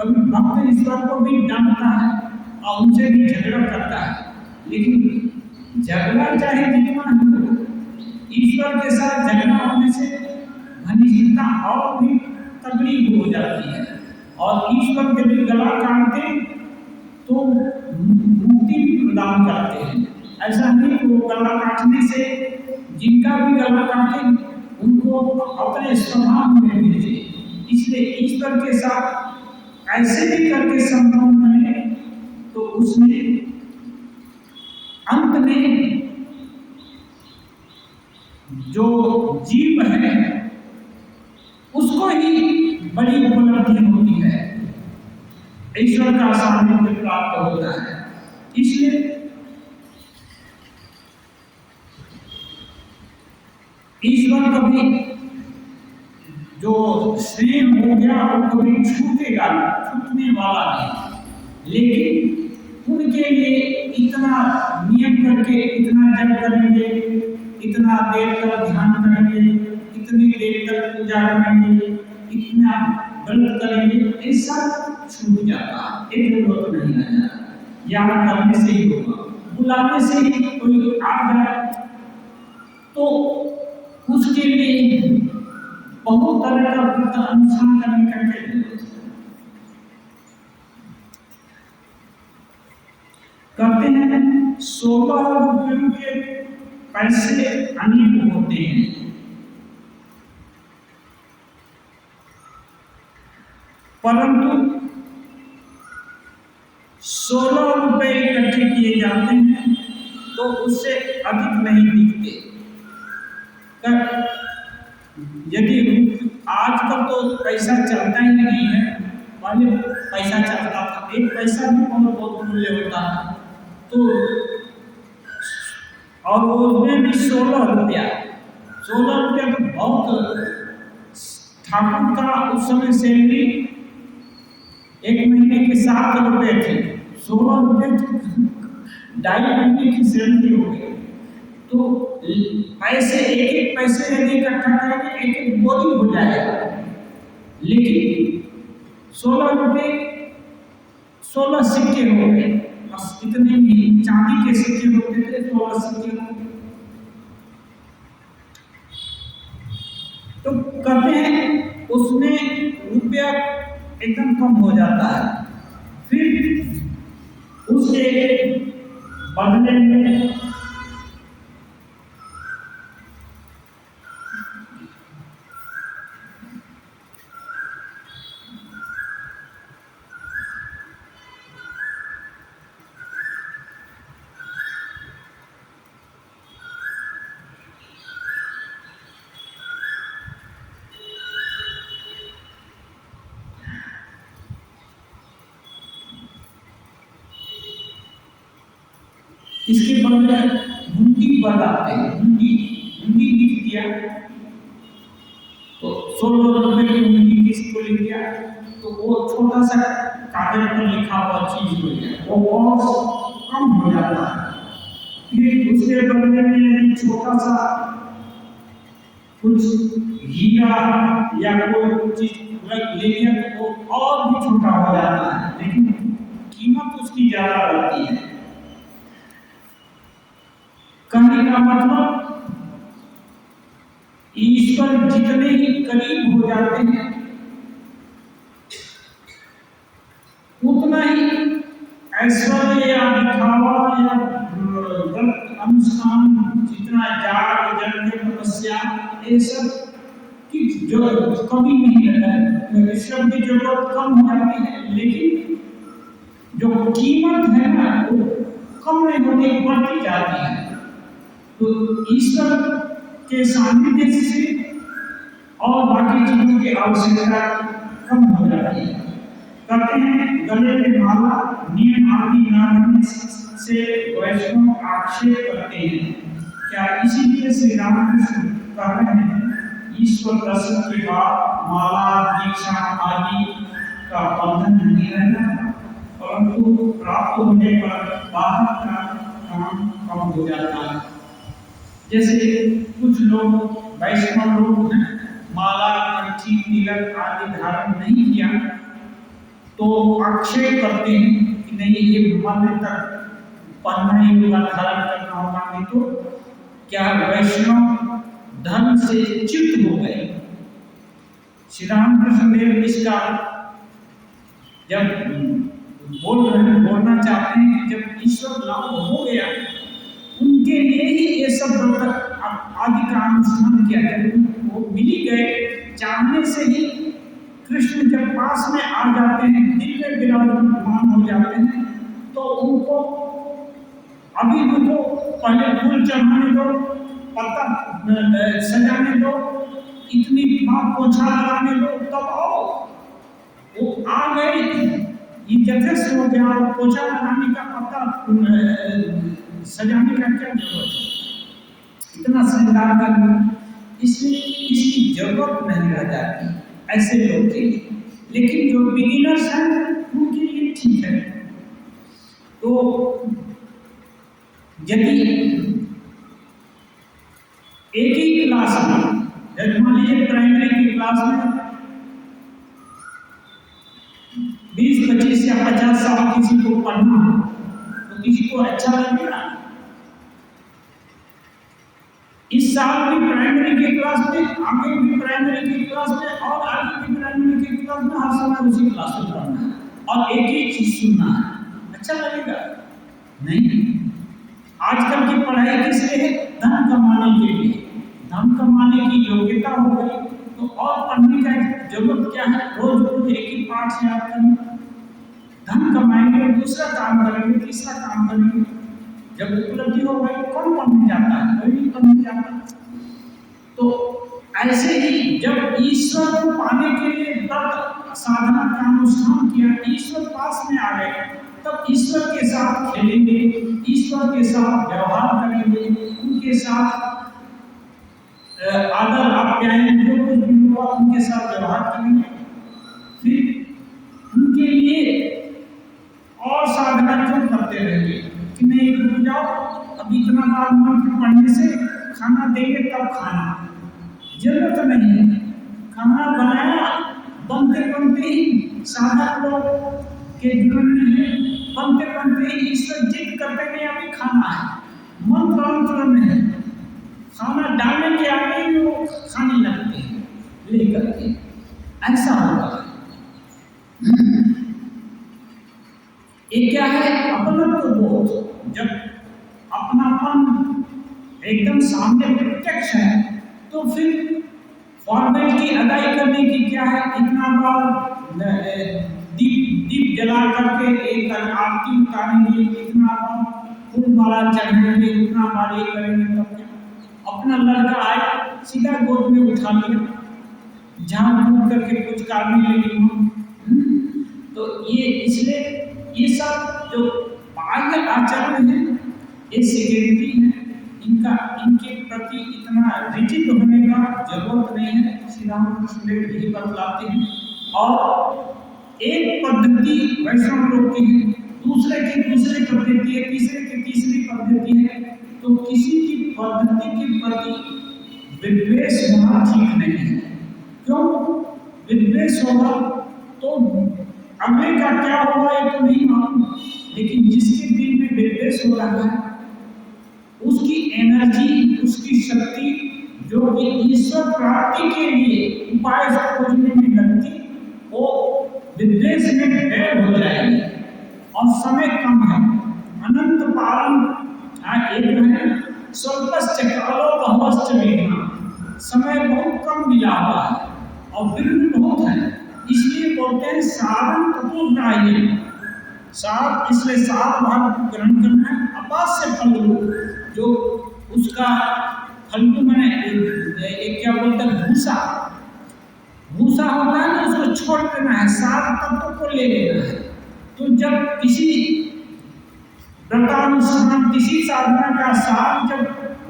S1: कभी भक्त ईश्वर को भी डांटता है और उनसे भी झगड़ा करता है, लेकिन झगड़ा चाहे जितना ही हो, ईश्वर के साथ झगड़ा होने से घनिष्ठता और भी तगड़ी हो जाती है। और ईश्वर के भी गला काटते तो मुक्ति भी प्रदान करते हैं। ऐसा नहीं कि वो गला काटने से, जिनका भी गला काटे उनको अपने स्वभाव में भेजे। इसलिए ईश्वर के साथ ऐसे भी करके संबंध बने तो उसमें अंत में जो जीव है उसको ही बड़ी उपलब्धि होती है, ईश्वर का सानिध्य प्राप्त होता है। इसलिए ईश्वर कभी जो स्नेह हो गया वो कभी छूटेगा, छूटने वाला नहीं। लेकिन उनके लिए इतना नियम करके, इतना जप करेंगे, इतना देर तक ध्यान करेंगे, इतनी देर तक पूजा करेंगे, इतना व्रत करेंगे, ऐसा छूट जाता है। एक जरूरत नहीं है, याद करने से ही होगा, बुलाने से ही कोई आ जाए तो उसके लिए बहुत तरह का व्रत अनुष्ठान करने का जरूरत है। कहते हैं 16 रुपयों के पैसे अनेक होते हैं, परंतु 16 रुपए इकट्ठे किए जाते हैं तो उससे अधिक नहीं दिखते। यदि आजकल तो पैसा चलता ही नहीं है, पहले पैसा चलता था, एक पैसा भी बहुत मूल्य होता है। तो और उसमें भी 16 रुपया तो बहुत। ठाकुर का उस समय सैलरी एक महीने के 7 रुपए थे, 16 रुपए 2.5 महीने की सैलरी हो गई। तो पैसे एक पैसे यदि इकट्ठा करेंगे एक बोरी हो जाएगा, लेकिन 16 रुपए 16 सिक्के हो गए, बस इतने ही। चांदी के सिक्के होते थे 16 सिक्के हो गए। तो कहते हैं उसमें रुपया एकदम कम हो जाता है। फिर उसके बदले में इसके बदले हुंडी बताते हैं। हुंडी लिख दिया तो 16 रुपए की हुंडी किसको लिख दिया तो वो छोटा सा कागज पर लिखा हुआ चीज हो गया, वो बहुत कम हो जाता है। फिर उसके बदले में यदि छोटा सा कुछ हीरा या कोई चीज ले लिया तो वो और भी छोटा हो जाता है, लेकिन कीमत उसकी ज्यादा रहती है। कहने का मतलब ईश्वर जितने ही करीब हो जाते हैं उतना ही ऐश्वर्य या दिखावा या गलत अनुष्ठान, जितना जाग जग तपस्या, ये सब की जरूरत कभी नहीं है। ईश्वर की जरूरत कम हो जाती है, लेकिन जो कीमत है ना वो कम नहीं होती, बढ़ती जाती है। तो ईश्वर के सानिध्य से और बाकी चीजों की आवश्यकता कम हो जाती है। कहते हैं गले में माला नियम आदि न रहने से वैष्णव आक्षेप करते हैं। क्या इसीलिए श्री रामकृष्ण कह रहे हैं ईश्वर दर्शन के बाद माला दीक्षा आदि का बंधन नहीं रहना, परंतु प्राप्त होने पर बाहर का काम कम हो जाता है। जैसे कुछ लोग वैष्णव लोग हैं, माला कंठी तिलक आदि धारण नहीं किया तो आक्षेप करते हैं कि नहीं ये मन तक पढ़ना ही होगा, धारण करना होगा, नहीं तो क्या वैष्णव धर्म से च्युत हो गए। श्री रामकृष्ण देव इसका जब बोलना चाहते हैं कि जब ईश्वर लाभ हो गया उनके लिए ही ये सब आदि का अनुष्ठान किया गया। वो मिल गए, चाहने से ही कृष्ण जब पास में आ जाते हैं, दिल में विराजमान हो जाते हैं, तो उनको अभी उनको पहले फूल चढ़ाने दो, पत्ता सजाने दो, इतनी बात पोछा लगाने दो, तब आओ। वो आ गए, ये यथेष्ट हो गया, पोछा लगाने का पत्ता सजाने का क्या जरूरत है, इतना श्रृंगार करना, इसलिए इसकी जरूरत नहीं रह जाती ऐसे लोग के लिए। लेकिन जो बिगिनर्स हैं उनके लिए ठीक है। तो यदि एक ही क्लास में, जब मान लीजिए प्राइमरी की क्लास में 20, 25 या 50 साल किसी को पढ़ना तो किसी को अच्छा लगेगा। इस साल भी प्राइमरी की क्लास में, आगे भी प्राइमरी की क्लास में और आगे भी प्राइमरी की क्लास में हर समय उसी क्लास में पढ़ना है और एक ही चीज सुनना है, अच्छा लगेगा? नहीं। आजकल की पढ़ाई किस लिए है? धन कमाने के लिए। धन कमाने की योग्यता हो गई तो और पढ़ने का जरूरत क्या है? रोज रोज एक ही पाठ याद करना, धन कमाएंगे, दूसरा काम करेंगे, तीसरा काम करेंगे, जब उपलब्धि हो गई कौन पढ़ने जाता है? कोई नहीं पढ़ने जाता। तो ऐसे ही जब ईश्वर को पाने के लिए व्रत साधना का अनुष्ठान किया, ईश्वर पास में आ गए, तब ईश्वर के साथ खेलेंगे, ईश्वर के साथ व्यवहार करेंगे, उनके साथ आदर आप्यायन जो कुछ भी हुआ उनके साथ व्यवहार करेंगे, फिर उनके लिए और साधना क्यों करते रहेंगे कि नहीं रुक जाओ, अब इतना बार मंत्र पढ़ने से खाना देंगे तब खाना, जरूरत नहीं है। खाना बनाया बनते बनते ही साधक लोग के जीवन में है, बनते बनते ही ईश्वर जिद करते नहीं अभी खाना है, मंत्र अंतर में है, खाना डालने के आगे ही वो खाने लगते हैं लेकर के, ऐसा होता है। ये क्या है? अपनत्व बोध। जब अपनापन एकदम सामने प्रत्यक्ष है तो फिर फॉर्मेलिटी अदाई करने की क्या है? इतना बार दीप जला करके एक आरती उतारेंगे, इतना बार फूल माला चढ़ाएंगे, इतना बार ये करेंगे, तब क्या? अपना लड़का आए सीधा गोद में उठा लिया, झाड़ फूक करके कुछ करने लगे। तो ये इसलिए ये सब जो बाह्य आचरण है ये सेकेंडरी है, इनके प्रति इतना रिजिड होने का जरूरत नहीं है, श्री रामकृष्ण देव यही बतलाते हैं। और एक पद्धति वैष्णव लोग की है, दूसरे की दूसरी पद्धति है, तीसरे की तीसरी पद्धति है, तो किसी की पद्धति के प्रति विद्वेष होना ठीक नहीं है। क्यों विद्वेष होगा? तो अगले का क्या होगा ये तो नहीं मालूम, लेकिन जिसके दिल में विद्वेष हो रहा है उसकी एनर्जी, उसकी शक्ति जो कि ईश्वर प्राप्ति के लिए उपाय खोजने में लगती, वो विद्वेष में ढेर हो जाएगी। और समय कम है, अनंत पालन एक है, स्वल्पश्च कालो बहुश्च वेदना, समय बहुत कम मिला हुआ है और विघ्न बहुत है, इसलिए बोलते हैं साधन तत्वग्राह्य, साध इसलिए साध भाग ग्रहण करना है, अपास्य फलगु, जो उसका फलगु मैंने एक क्या बोलते हैं भूसा, भूसा होता है ना, उसको छोड़ देना है, साध तत्व को ले लेना है। तो जब किसी व्रतानुष्ठान किसी साधना का सार जब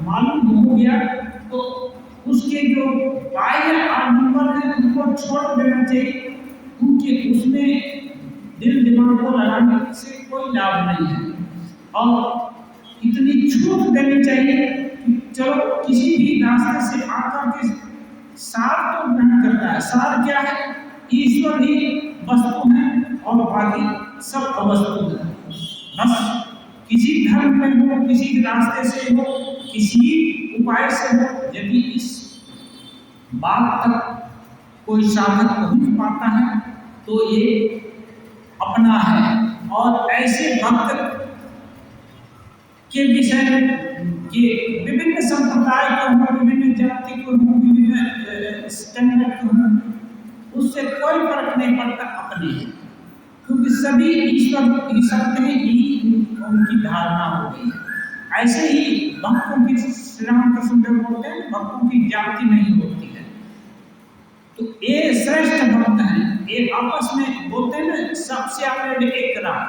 S1: मालूम हो गया तो उसके जो बाह्य आडंबर है उनको छोड़ देना चाहिए, उनके उसमें दिल दिमाग को लगाने से कोई लाभ नहीं है। और इतनी छूट देनी चाहिए कि चलो किसी भी रास्ते से आकर के सार तो ग्रहण करता है। सार क्या है? ईश्वर ही वस्तु है और बाकी सब अवस्तु है। बस किसी धर्म में हो, किसी रास्ते से हो, किसी उपाय से हो, यदि इस बात तक कोई साधक पहुंच पाता है तो ये अपना है। और ऐसे भक्त के विषय के विभिन्न संप्रदाय को हो, विभिन्न जाति को हो, विभिन्न स्टैंडर्ड को हो, उससे कोई फर्क नहीं पड़ता, अपने हैं, क्योंकि सभी ईश्वर ही सत्य है, यही उनकी धारणा हो गई है। ऐसे ही भक्तों की, श्री रामकृष्ण देव बोलते हैं, भक्तों की जाति नहीं होती है। तो ये श्रेष्ठ भक्त हैं, ये आपस में बोलते हैं ना, सबसे आगे एक रात,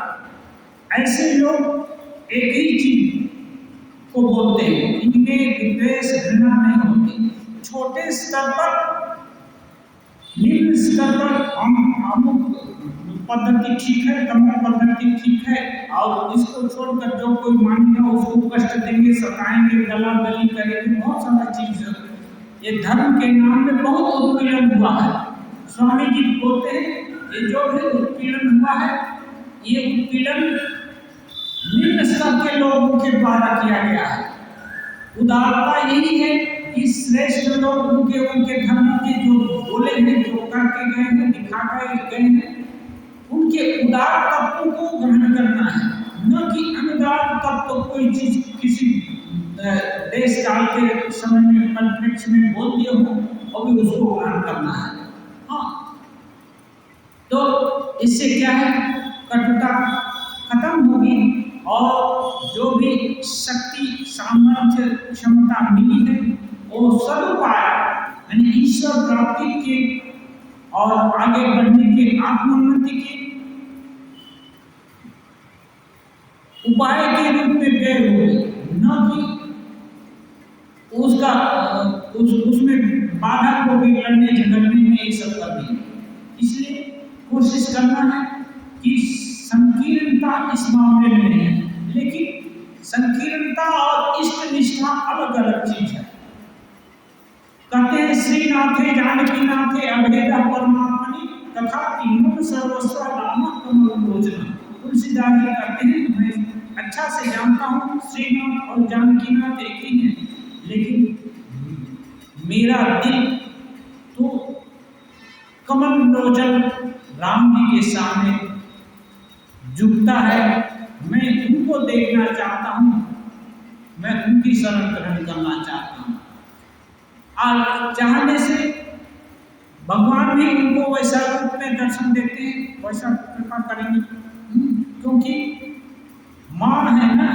S1: ऐसे लोग एक ही चीज को बोलते हैं, इनमें विद्वेष घृणा नहीं होती। छोटे स्तर पर, निम्न स्तर पर अमुक पद्धति ठीक है, तमुक पद्धति ठीक है, और इसको छोड़कर जो कोई मानेगा उसको कष्ट देंगे, सताएंगे, गला गली करेंगे, बहुत सारा चीज है। ये धर्म के नाम में बहुत उत्पीड़न हुआ है। स्वामी जी बोलते हैं ये जो भी उत्पीड़न हुआ है, ये उत्पीड़न निम्न स्तर के लोगों के द्वारा किया गया है। उदारता यही है कि श्रेष्ठ लोग उनके धर्म के जो बोले हैं, जो करके गए हैं, दिखा के गए हैं, उनके उदार तत्व को ग्रहण करना है, न कि अनुदार तत्व कोई चीज किसी देश काल के समय में परिप्रेक्ष्य में बोल दिए हो और भी उसको ग्रहण करना है। हाँ, तो इससे क्या है, कटुता खत्म होगी और जो भी शक्ति सामर्थ्य क्षमता मिली है वो सदुपाय यानी ईश्वर प्राप्ति के और आगे बढ़ने के आत्मोन्नति के उपाय के रूप में व्यय होगी, न कि उसमें बाधा को भी लड़ने झगड़ने में ये सब करनी। इसलिए कोशिश करना है कि संकीर्णता इस मामले में नहीं है, लेकिन संकीर्णता और इष्ट निष्ठा अलग अलग चीज है। कहते हैं श्रीनाथे जानकी नाथे अभेद परमात्मनि तथा तीनों सर्वस्व नाम कमलोचना। तुलसीदास जी कहते हैं मैं अच्छा से जानता हूँ श्रीनाथ और जानकी नाथ एक ही है, लेकिन मेरा दिल तो कमल लोचन राम जी के सामने झुकता है। मैं उनको देखना चाहता हूँ, मैं उनकी शरण ग्रहण करना चाहता हूँ। और चाहने से भगवान भी उनको वैसा रूप में दर्शन देते हैं, वैसा कृपा करेंगे, क्योंकि माँ है ना,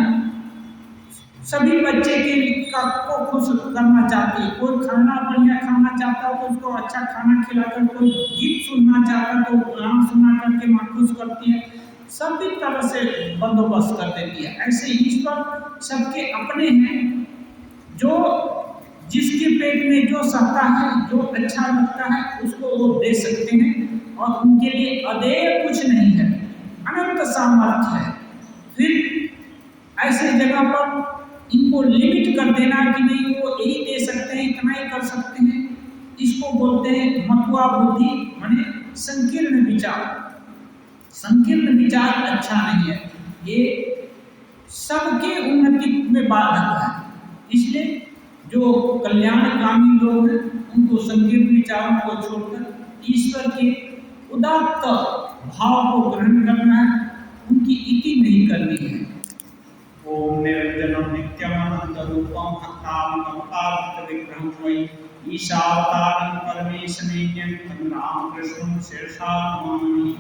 S1: सभी बच्चे को खुश करना चाहती है। कोई खाना बढ़िया खाना चाहता है तो उसको अच्छा खाना खिलाकर, कोई गीत सुनना चाहता है तो गाना सुना करके माँ खुश करती है, सभी तरह से बंदोबस्त कर देती है। ऐसे ईश्वर सबके अपने हैं, जो जिसके पेट में जो सहता है, जो अच्छा लगता है उसको वो दे सकते हैं और उनके लिए अदेय कुछ नहीं है, अनंत सामर्थ्य है। फिर ऐसे जगह पर इनको लिमिट कर देना कि नहीं वो यही दे सकते हैं, इतना ही कर सकते हैं, इसको बोलते हैं मथुआ बुद्धि, माने संकीर्ण विचार। संकीर्ण विचार अच्छा नहीं है, ये सबके उन्नति में बाधक है। इसलिए जो कल्याणकामी लोग हैं उनको संकीर्ण विचारों को छोड़कर ईश्वर के उदात्त भाव को ग्रहण करना है, उनकी इति नहीं करनी है। ओम निरंजनम नित्यमानंद रूपम भक्ताम विग्रहं वै ईशावतारं परमेशनेयं राम कृष्णं शीर्षा नमामि।